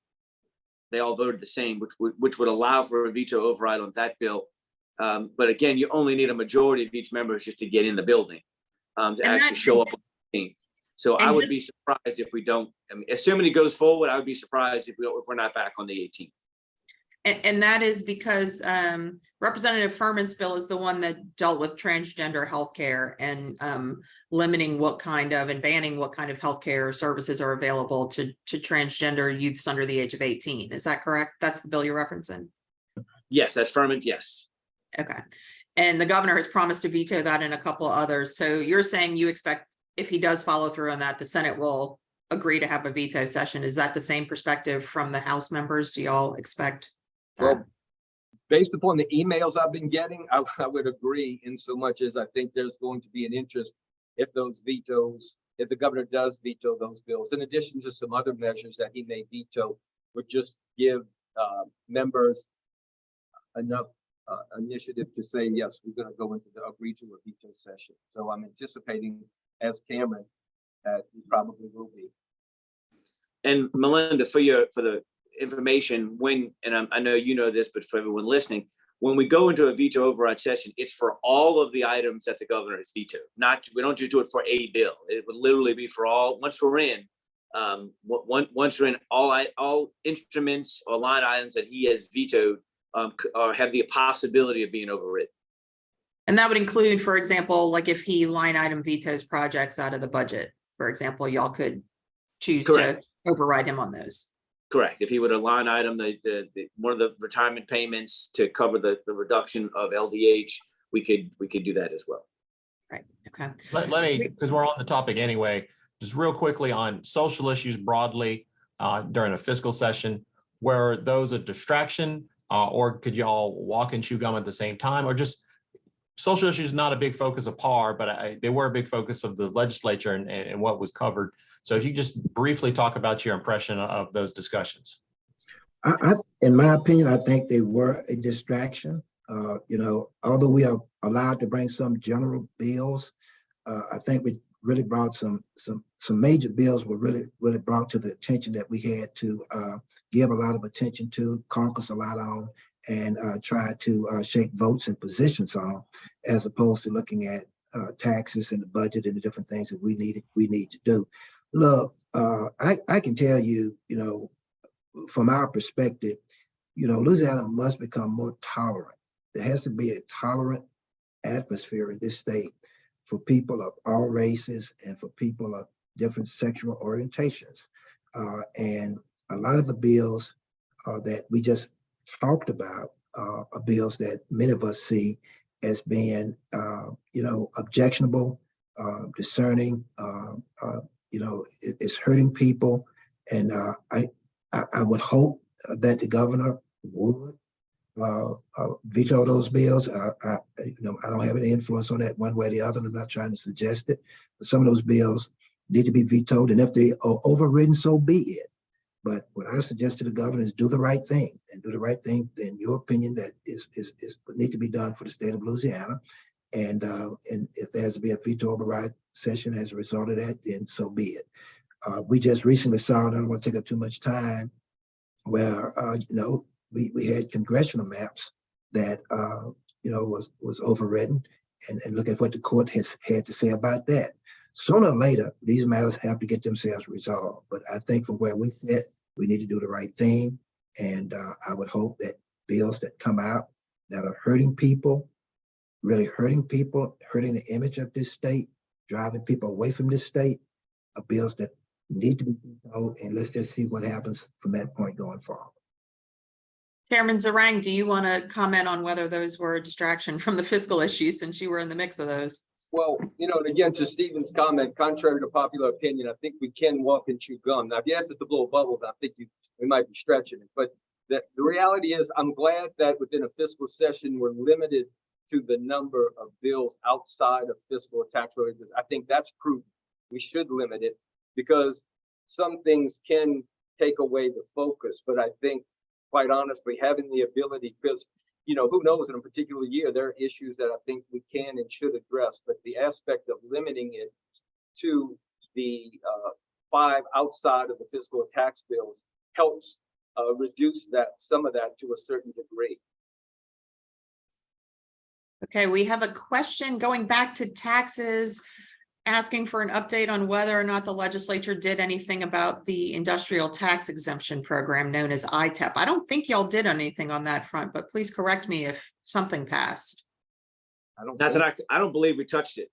voted the same, which would allow for a veto override on that bill. But again, you only need a majority of each member just to get in the building, to actually show up on the team. So I would be surprised if we don't. I mean, assuming it goes forward, I would be surprised if we're not back on the 18th.
And that is because Representative Furman's bill is the one that dealt with transgender healthcare and limiting what kind of and banning what kind of healthcare services are available to transgender youths under the age of 18. Is that correct? That's the bill you're referencing?
Yes, that's Furman. Yes.
Okay. And the governor has promised to veto that and a couple of others. So you're saying you expect if he does follow through on that, the Senate will agree to have a veto session. Is that the same perspective from the House members? Do y'all expect that?
Well, based upon the emails I've been getting, I would agree in so much as I think there's going to be an interest if the governor does veto those bills, in addition to some other measures that he may veto, would just give members enough initiative to say, yes, we're going to go into the agree to a veto session. So I'm anticipating, as Cameron, that we probably will be.
And Melinda, for the information, I know you know this, but for everyone listening, when we go into a veto override session, it's for all of the items that the governor has vetoed. We don't just do it for a bill. It would literally be for all. Once we're in, all instruments or line items that he has vetoed or have the possibility of being overridden.
And that would include, for example, like if he line item vetoes projects out of the budget, for example, y'all could choose
Correct.
to override him on those.
Correct. If he would line item one of the retirement payments to cover the reduction of LDH, we could do that as well.
Right. Okay.
Let me, because we're on the topic anyway, just real quickly on social issues broadly during a fiscal session, were those a distraction or could y'all walk and chew gum at the same time, or just social issues not a big focus of PAR, but they were a big focus of the legislature and what was covered. So if you just briefly talk about your impression of those discussions.
In my opinion, I think they were a distraction. Although we are allowed to bring some general bills, I think we really brought some major bills were really brought to the attention that we had to give a lot of attention to, caucus a lot on, and try to shake votes and positions on, as opposed to looking at taxes and the budget and the different things that we need to do. Look, I can tell you, from our perspective, Louisiana must become more tolerant. There has to be a tolerant atmosphere in this state for people of all races and for people of different sexual orientations. And a lot of the bills that we just talked about are bills that many of us see as being, objectionable, discerning, it's hurting people. And I would hope that the governor would veto those bills. I don't have any influence on that one way or the other. I'm not trying to suggest it, but some of those bills need to be vetoed. And if they are overridden, so be it. But what I suggest to the governor is do the right thing, and do the right thing in your opinion that is need to be done for the state of Louisiana. And if there has to be a veto override session as a result of that, then so be it. We just recently saw, and I don't want to take up too much time, where we had congressional maps that was overridden, and look at what the court has had to say about that. Sooner or later, these matters have to get themselves resolved. But I think from where we sit, we need to do the right thing. And I would hope that bills that come out that are hurting people, really hurting people, hurting the image of this state, driving people away from this state, are bills that need to be vetoed. And let's just see what happens from that point going forward.
Chairman Zeringue, do you want to comment on whether those were a distraction from the fiscal issues, since you were in the mix of those?
Well, and again, to Stephen's comment, contrary to popular opinion, I think we can walk and chew gum. Now, if you ask us to blow bubbles, I think we might be stretching it. But the reality is, I'm glad that within a fiscal session, we're limited to the number of bills outside of fiscal or tax related. I think that's prudent. We should limit it because some things can take away the focus. But I think, quite honestly, having the ability, because you know, who knows, in a particular year, there are issues that I think we can and should address, but the aspect of limiting it to the 5 outside of the fiscal tax bills helps reduce some of that to a certain degree.
Okay, we have a question going back to taxes, asking for an update on whether or not the legislature did anything about the industrial tax exemption program known as ITEP. I don't think y'all did anything on that front, but please correct me if something passed.
I don't believe we touched it.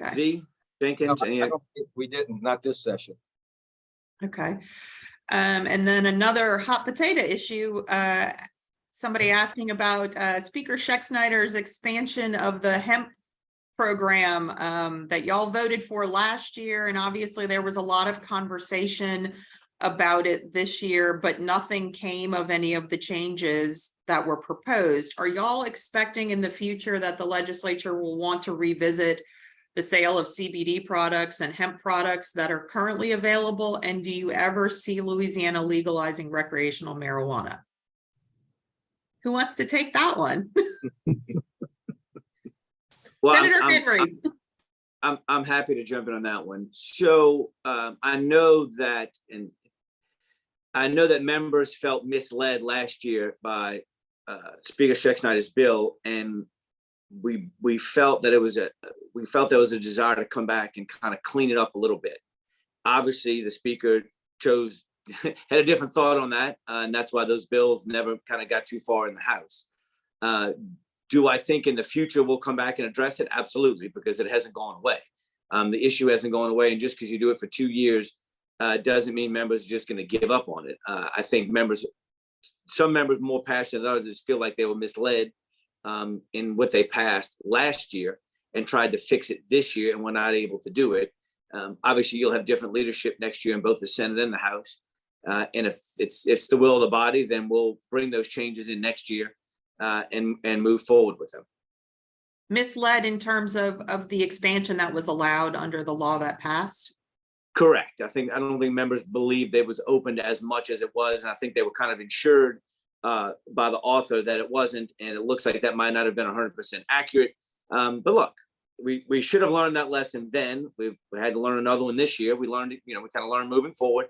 Okay.
Z, Jenkins,
I don't think we didn't, not this session.
Okay. And then another hot potato issue, somebody asking about Speaker Schexnayder's expansion of the hemp program that y'all voted for last year. And obviously there was a lot of conversation about it this year, but nothing came of any of the changes that were proposed. Are y'all expecting in the future that the legislature will want to revisit the sale of CBD products and hemp products that are currently available? And do you ever see Louisiana legalizing recreational marijuana? Who wants to take that one?
Well,
Senator Henry.
I'm happy to jump in on that one. So I know that members felt misled last year by Speaker Schexnayder's bill, and we felt that there was a desire to come back and kind of clean it up a little bit. Obviously, the speaker had a different thought on that, and that's why those bills never kind of got too far in the House. Do I think in the future we'll come back and address it? Absolutely, because it hasn't gone away. The issue hasn't gone away, and just because you do it for 2 years doesn't mean members are just going to give up on it. I think some members more passionate than others feel like they were misled in what they passed last year and tried to fix it this year and were not able to do it. Obviously, you'll have different leadership next year in both the Senate and the House. And if it's the will of the body, then we'll bring those changes in next year and move forward with them.
Misled in terms of the expansion that was allowed under the law that passed?
Correct. I don't think members believed it was opened as much as it was. And I think they were kind of ensured by the author that it wasn't. And it looks like that might not have been 100% accurate. But look, we should have learned that lesson then. We had to learn another one this year. We learned it, we kind of learned moving forward.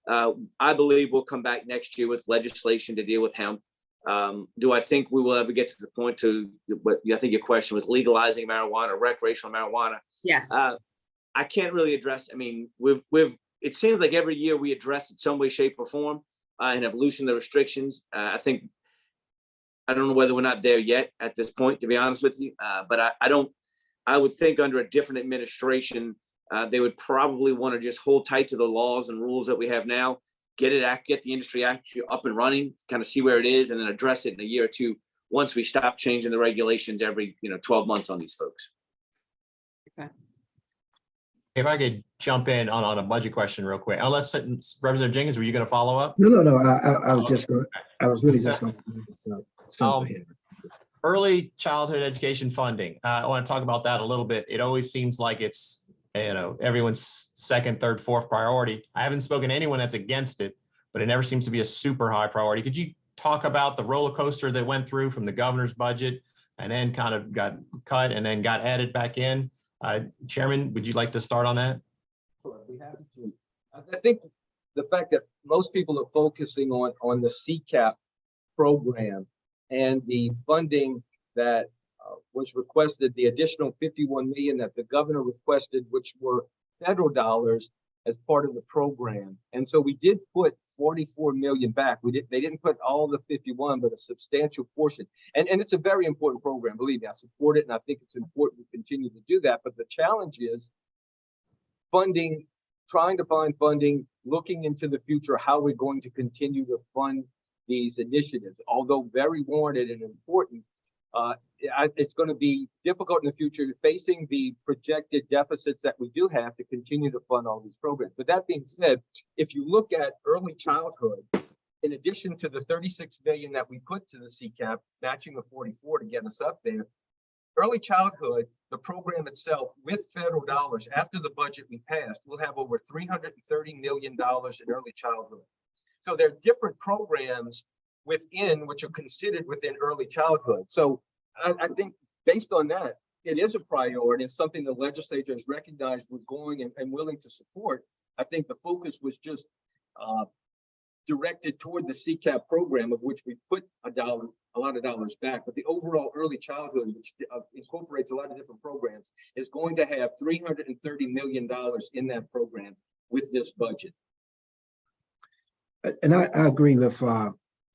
I believe we'll come back next year with legislation to deal with hemp. Do I think we will ever get to the point to what I think your question was, legalizing marijuana, recreational marijuana?
Yes.
I can't really address. I mean, it seems like every year we address it some way, shape, or form and have loosened the restrictions. I don't know whether we're not there yet at this point, to be honest with you. But I would think under a different administration, they would probably want to just hold tight to the laws and rules that we have now, get the industry actually up and running, kind of see where it is, and then address it in a year or two once we stop changing the regulations every 12 months on these folks.
Okay.
If I could jump in on a budget question real quick, unless Representative Jenkins, were you going to follow up?
No. I was really just going to bring this up.
Early childhood education funding. I want to talk about that a little bit. It always seems like it's everyone's second, third, fourth priority. I haven't spoken to anyone that's against it, but it never seems to be a super high priority. Could you talk about the roller coaster that went through from the governor's budget and then kind of got cut and then got added back in? Chairman, would you like to start on that?
Sure, I'd be happy to. I think the fact that most people are focusing on the CCAP program and the funding that was requested, the additional $51 million that the governor requested, which were federal dollars as part of the program. And so we did put $44 million back. They didn't put all the 51, but a substantial portion. And it's a very important program. Believe me, I support it, and I think it's important to continue to do that. But the challenge is funding, trying to find funding, looking into the future, how we're going to continue to fund these initiatives. Although very warranted and important, it's going to be difficult in the future facing the projected deficits that we do have to continue to fund all these programs. But that being said, if you look at early childhood, in addition to the $36 billion that we put to the CCAP, matching the 44 to get us up there, early childhood, the program itself with federal dollars, after the budget we passed, we'll have over $330 million in early childhood. So there are different programs within, which are considered within early childhood. So I think based on that, it is a priority and something the legislature has recognized we're going and willing to support. I think the focus was just directed toward the CCAP program, of which we put a lot of dollars back, but the overall early childhood, which incorporates a lot of different programs, is going to have $330 million in that program with this budget.
And I agree with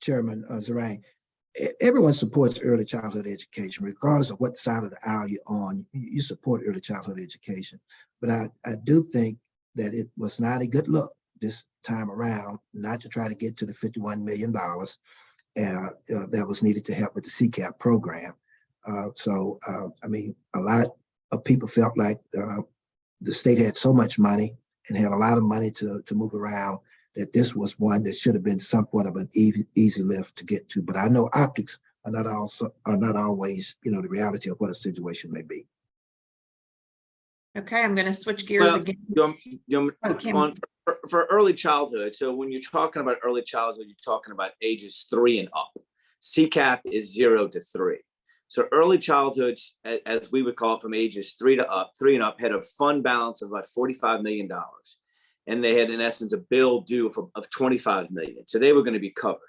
Chairman Zeringue. Everyone supports early childhood education, regardless of what side of the aisle you're on. You support early childhood education. But I do think that it was not a good look this time around, not to try to get to the $51 million that was needed to help with the CCAP program. I mean, a lot of people felt like the state had so much money and had a lot of money to move around that this was one that should have been somewhat of an easy lift to get to. But I know optics are not always, the reality of what a situation may be.
Okay, I'm going to switch gears again.
For early childhood, so when you're talking about early childhood, you're talking about ages 3 and up. CCAP is 0 to 3. So early childhood, as we would call it, from ages 3 and up, had a fund balance of about $45 million. And they had, in essence, a bill due of $25 million. So they were going to be covered.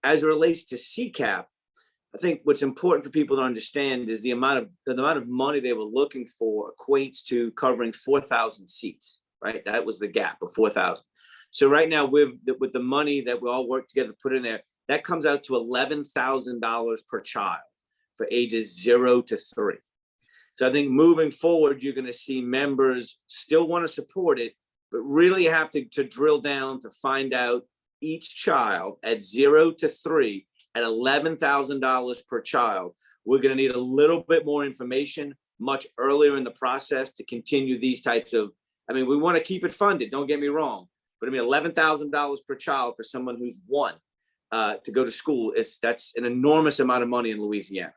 As it relates to CCAP, I think what's important for people to understand is the amount of money they were looking for equates to covering 4,000 seats, right? That was the gap of 4,000. So right now, with the money that we all work together to put in there, that comes out to $11,000 per child for ages 0 to 3. So I think moving forward, you're going to see members still want to support it, but really have to drill down to find out each child at 0 to 3 at $11,000 per child. We're going to need a little bit more information much earlier in the process to continue these types of, we want to keep it funded, don't get me wrong, but $11,000 per child for someone who's 1 to go to school, that's an enormous amount of money in Louisiana.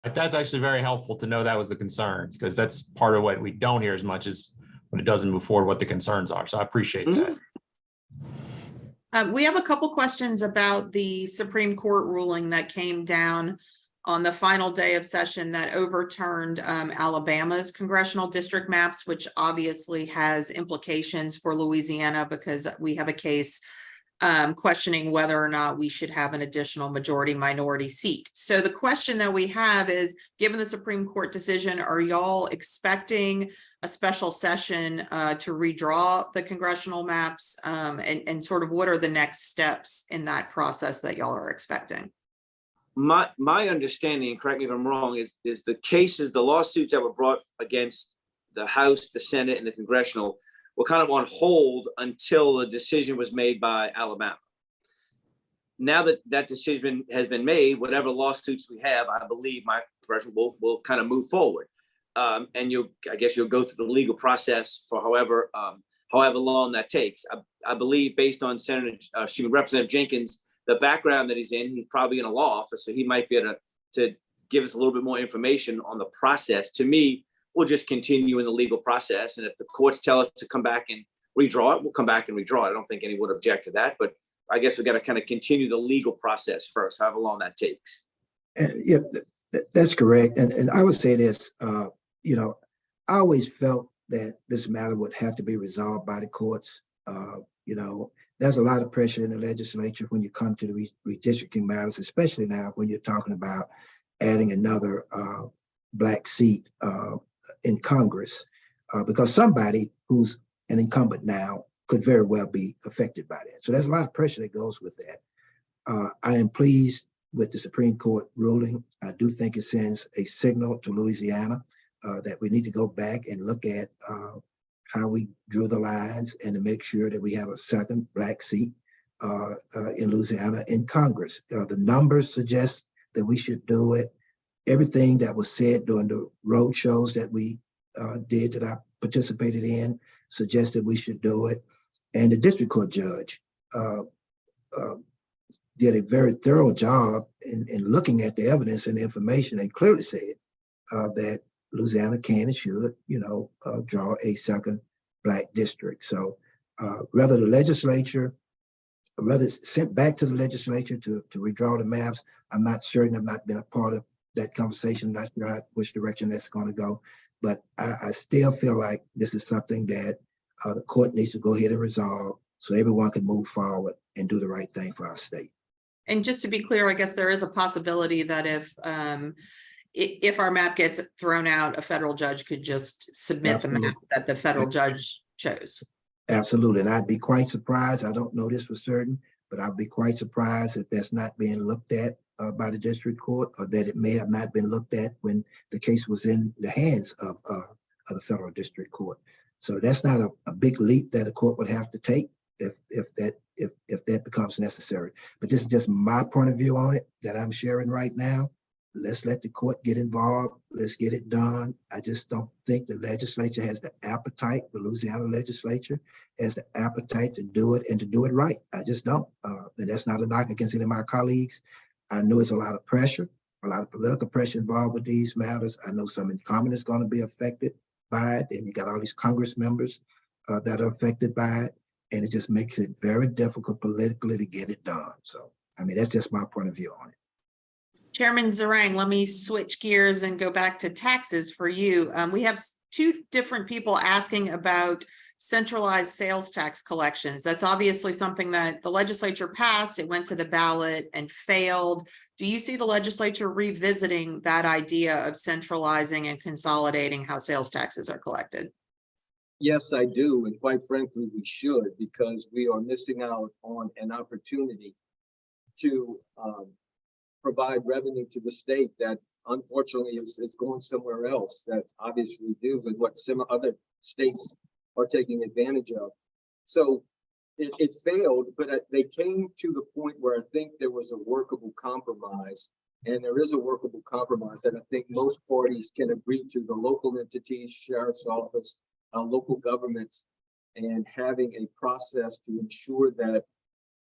That's actually very helpful to know that was the concerns, because that's part of what we don't hear as much as when it doesn't move forward, what the concerns are. So I appreciate that.
We have a couple questions about the Supreme Court ruling that came down on the final day of session that overturned Alabama's congressional district maps, which obviously has implications for Louisiana because we have a case questioning whether or not we should have an additional majority minority seat. So the question that we have is, given the Supreme Court decision, are y'all expecting a special session to redraw the congressional maps, and sort of what are the next steps in that process that y'all are expecting?
My understanding, and correct me if I'm wrong, is the lawsuits that were brought against the House, the Senate, and the congressional were kind of on hold until the decision was made by Alabama. Now that that decision has been made, whatever lawsuits we have, I believe my congression will kind of move forward. And I guess you'll go through the legal process for however long that takes. I believe, based on Representative Jenkins, the background that he's probably in a law office, so he might be able to give us a little bit more information on the process. To me, we'll just continue in the legal process. And if the courts tell us to come back and redraw it, we'll come back and redraw it. I don't think anyone would object to that, but I guess we got to kind of continue the legal process first, however long that takes.
Yeah, that's correct. And I would say this, I always felt that this matter would have to be resolved by the courts. There's a lot of pressure in the legislature when you come to the redistricting matters, especially now when you're talking about adding another Black seat in Congress, because somebody who's an incumbent now could very well be affected by that. So there's a lot of pressure that goes with that. I am pleased with the Supreme Court ruling. I do think it sends a signal to Louisiana that we need to go back and look at how we drew the lines and to make sure that we have a second Black seat in Louisiana in Congress. The numbers suggest that we should do it. Everything that was said during the road shows that we did, that I participated in, suggested we should do it. And the district court judge did a very thorough job in looking at the evidence and the information, and clearly said that Louisiana can and should, draw a second Black district. So whether the legislature whether it's sent back to the legislature to redraw the maps. I'm not certain. I've not been a part of that conversation. Not sure which direction that's going to go. But I still feel like this is something that the court needs to go ahead and resolve so everyone can move forward and do the right thing for our state.
And just to be clear, I guess there is a possibility that if our map gets thrown out, a federal judge could just submit the map that the federal judge chose.
Absolutely. And I'd be quite surprised. I don't know this for certain, but I'd be quite surprised if that's not being looked at by the district court, or that it may have not been looked at when the case was in the hands of the federal district court. So that's not a big leap that a court would have to take if that becomes necessary. But this is just my point of view on it that I'm sharing right now. Let's let the court get involved. Let's get it done. I just don't think the legislature has the appetite, the Louisiana legislature has the appetite to do it and to do it right. I just don't. And that's not a knock against any of my colleagues. I know it's a lot of pressure, a lot of political pressure involved with these matters. I know some in common is going to be affected by it. And you got all these Congress members that are affected by it. And it just makes it very difficult politically to get it done. So, I mean, that's just my point of view on it.
Chairman Zeringue, let me switch gears and go back to taxes for you. We have two different people asking about centralized sales tax collections. That's obviously something that the legislature passed. It went to the ballot and failed. Do you see the legislature revisiting that idea of centralizing and consolidating how sales taxes are collected?
Yes, I do. And quite frankly, we should, because we are missing out on an opportunity to provide revenue to the state that unfortunately is going somewhere else. That's obviously due with what some other states are taking advantage of. So it failed, but they came to the point where I think there was a workable compromise. And there is a workable compromise that I think most parties can agree to: the local entities, sheriff's office, local governments, and having a process to ensure that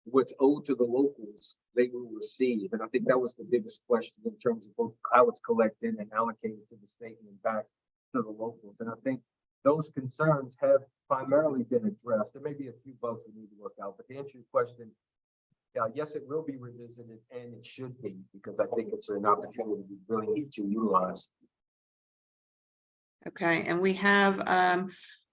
what's owed to the locals, they will receive. And I think that was the biggest question in terms of both how it's collected and allocated to the state and back to the locals. And I think those concerns have primarily been addressed. There may be a few bugs we need to work out, but to answer your question, yes, it will be revisited, and it should be, because I think it's an opportunity we really need to utilize.
Okay, and we have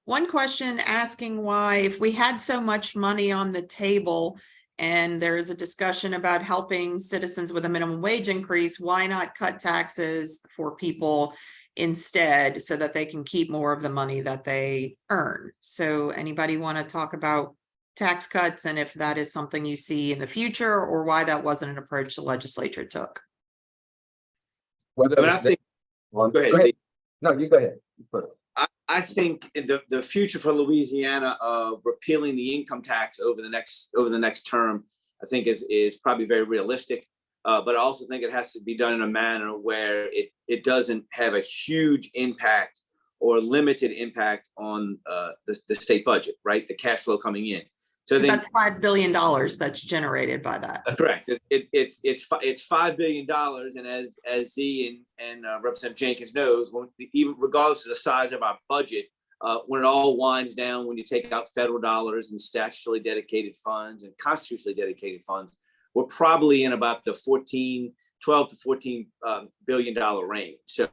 one question asking why, if we had so much money on the table and there is a discussion about helping citizens with a minimum wage increase, why not cut taxes for people instead so that they can keep more of the money that they earn? So anybody want to talk about tax cuts and if that is something you see in the future, or why that wasn't an approach the legislature took?
I think, go ahead.
Steve. No, you go ahead.
I think the future for Louisiana of repealing the income tax over the next term, I think is probably very realistic. But I also think it has to be done in a manner where it doesn't have a huge impact or limited impact on the state budget, right? The cash flow coming in. So
that's $5 billion that's generated by that.
Correct. It's $5 billion, and as Z and Representative Jenkins knows, even regardless of the size of our budget, when it all winds down, when you take out federal dollars and statutorily dedicated funds and constitutionally dedicated funds, we're probably in about the 12 to 14 billion dollar range. So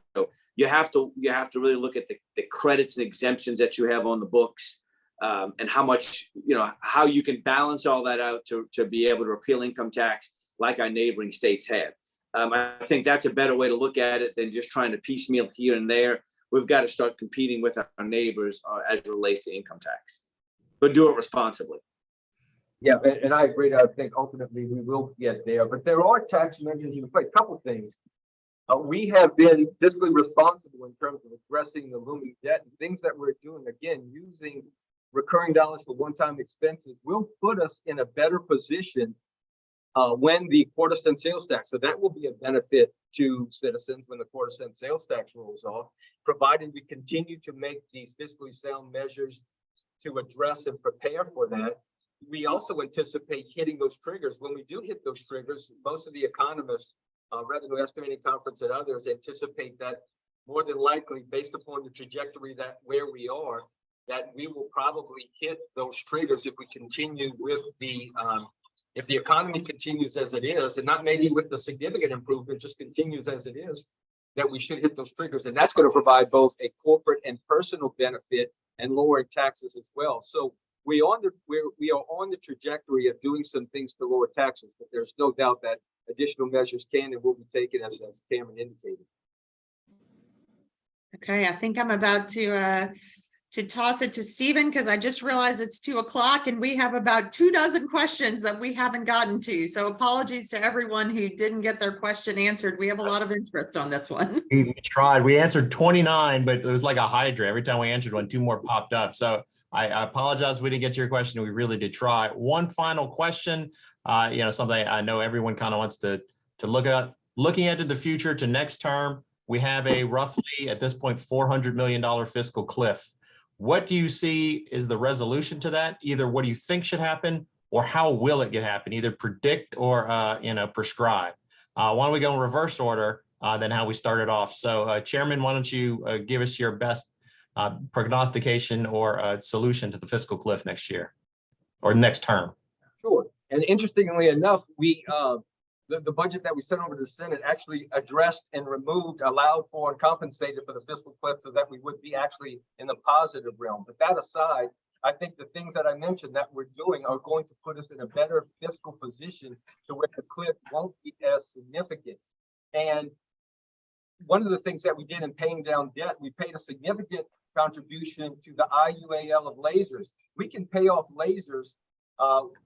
you have to really look at the credits and exemptions that you have on the books. And how much, how you can balance all that out to be able to repeal income tax like our neighboring states have. I think that's a better way to look at it than just trying to piecemeal here and there. We've got to start competing with our neighbors as it relates to income tax, but do it responsibly.
Yeah, and I agree. I think ultimately we will get there, but there are tax measures in play. A couple of things. We have been fiscally responsible in terms of addressing the looming debt and things that we're doing, again, using recurring dollars for one-time expenses will put us in a better position when the quarter-cent sales tax. So that will be a benefit to citizens when the quarter-cent sales tax rolls off, provided we continue to make these fiscally sound measures to address and prepare for that. We also anticipate hitting those triggers. When we do hit those triggers, most of the economists, Revenue Estimating Conference and others anticipate that more than likely, based upon the trajectory that where we are, that we will probably hit those triggers if we continue with the if the economy continues as it is, and not maybe with the significant improvement, just continues as it is, that we should hit those triggers. And that's going to provide both a corporate and personal benefit and lowering taxes as well. So we are on the trajectory of doing some things to lower taxes, but there's no doubt that additional measures can and will be taken, as Cameron indicated.
Okay, I think I'm about to toss it to Stephen, because I just realized it's 2 o'clock and we have about 24 questions that we haven't gotten to. So apologies to everyone who didn't get their question answered. We have a lot of interest on this one.
We tried. We answered 29, but it was like a hydra. Every time we answered one, 2 more popped up. So I apologize we didn't get to your question. We really did try. One final question, something I know everyone kind of wants to look at. Looking into the future to next term, we have a roughly, at this point, $400 million fiscal cliff. What do you see is the resolution to that? Either what do you think should happen, or how will it get happen? Either predict or prescribe. Why don't we go in reverse order than how we started off? So Chairman, why don't you give us your best prognostication or solution to the fiscal cliff next year or next term?
Sure. And interestingly enough, we the budget that we sent over to the Senate actually addressed and allowed for and compensated for the fiscal cliff, so that we would be actually in the positive realm. But that aside, I think the things that I mentioned that we're doing are going to put us in a better fiscal position to where the cliff won't be as significant. And one of the things that we did in paying down debt, we paid a significant contribution to the IUAL of lasers. We can pay off lasers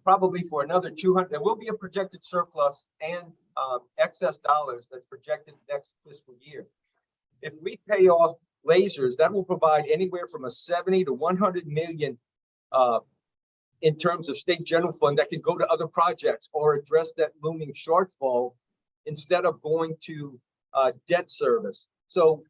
probably for another 200. There will be a projected surplus and excess dollars that's projected next fiscal year. If we pay off lasers, that will provide anywhere from a 70 to 100 million in terms of state general fund that can go to other projects or address that looming shortfall instead of going to debt service. So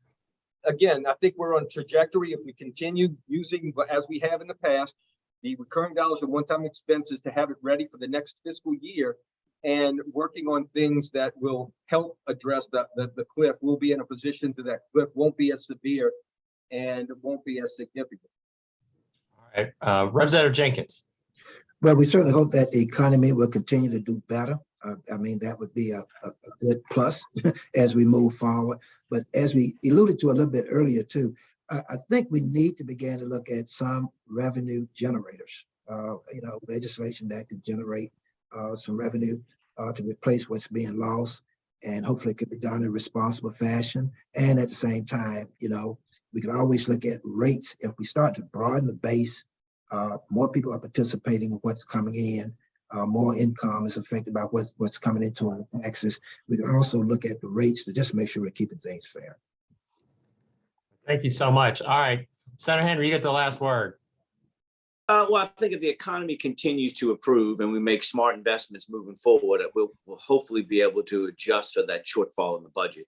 again, I think we're on trajectory. If we continue using, as we have in the past, the recurring dollars and one-time expenses to have it ready for the next fiscal year and working on things that will help address the cliff, we'll be in a position to that cliff won't be as severe and it won't be as significant.
All right, Representative Jenkins.
Well, we certainly hope that the economy will continue to do better. I mean, that would be a good plus as we move forward. But as we alluded to a little bit earlier too, I think we need to begin to look at some revenue generators, legislation that could generate some revenue to replace what's being lost, and hopefully it could be done in a responsible fashion. And at the same time, we can always look at rates. If we start to broaden the base, more people are participating in what's coming in, more income is affected by what's coming into on the taxes. We can also look at the rates to just make sure we're keeping things fair.
Thank you so much. All right, Senator Henry, you get the last word.
Well, I think if the economy continues to improve and we make smart investments moving forward, we'll hopefully be able to adjust for that shortfall in the budget.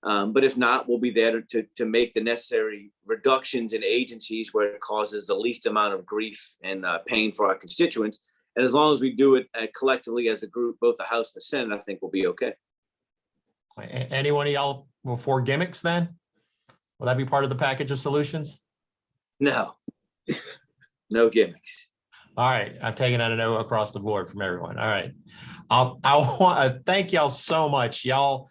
But if not, we'll be there to make the necessary reductions in agencies where it causes the least amount of grief and pain for our constituents. And as long as we do it collectively as a group, both the House and the Senate, I think we'll be okay.
Anyone of y'all for gimmicks then? Will that be part of the package of solutions?
No, no gimmicks.
All right, I've taken out a no across the board from everyone. All right, I want to thank y'all so much. Y'all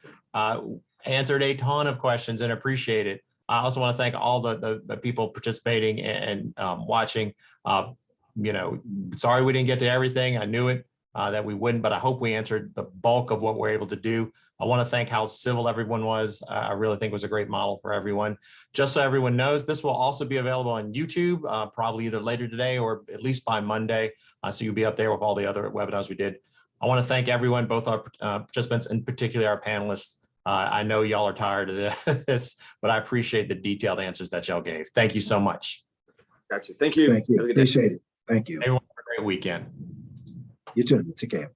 answered a ton of questions and appreciate it. I also want to thank all the people participating and watching. Sorry we didn't get to everything. I knew it that we wouldn't, but I hope we answered the bulk of what we're able to do. I want to thank how civil everyone was. I really think it was a great model for everyone. Just so everyone knows, this will also be available on YouTube, probably either later today or at least by Monday. So you'll be up there with all the other webinars we did. I want to thank everyone, both our participants and particularly our panelists. I know y'all are tired of this, but I appreciate the detailed answers that y'all gave. Thank you so much.
Gotcha. Thank you.
Thank you. Appreciate it. Thank you.
Everyone have a great weekend.
You too. Take care.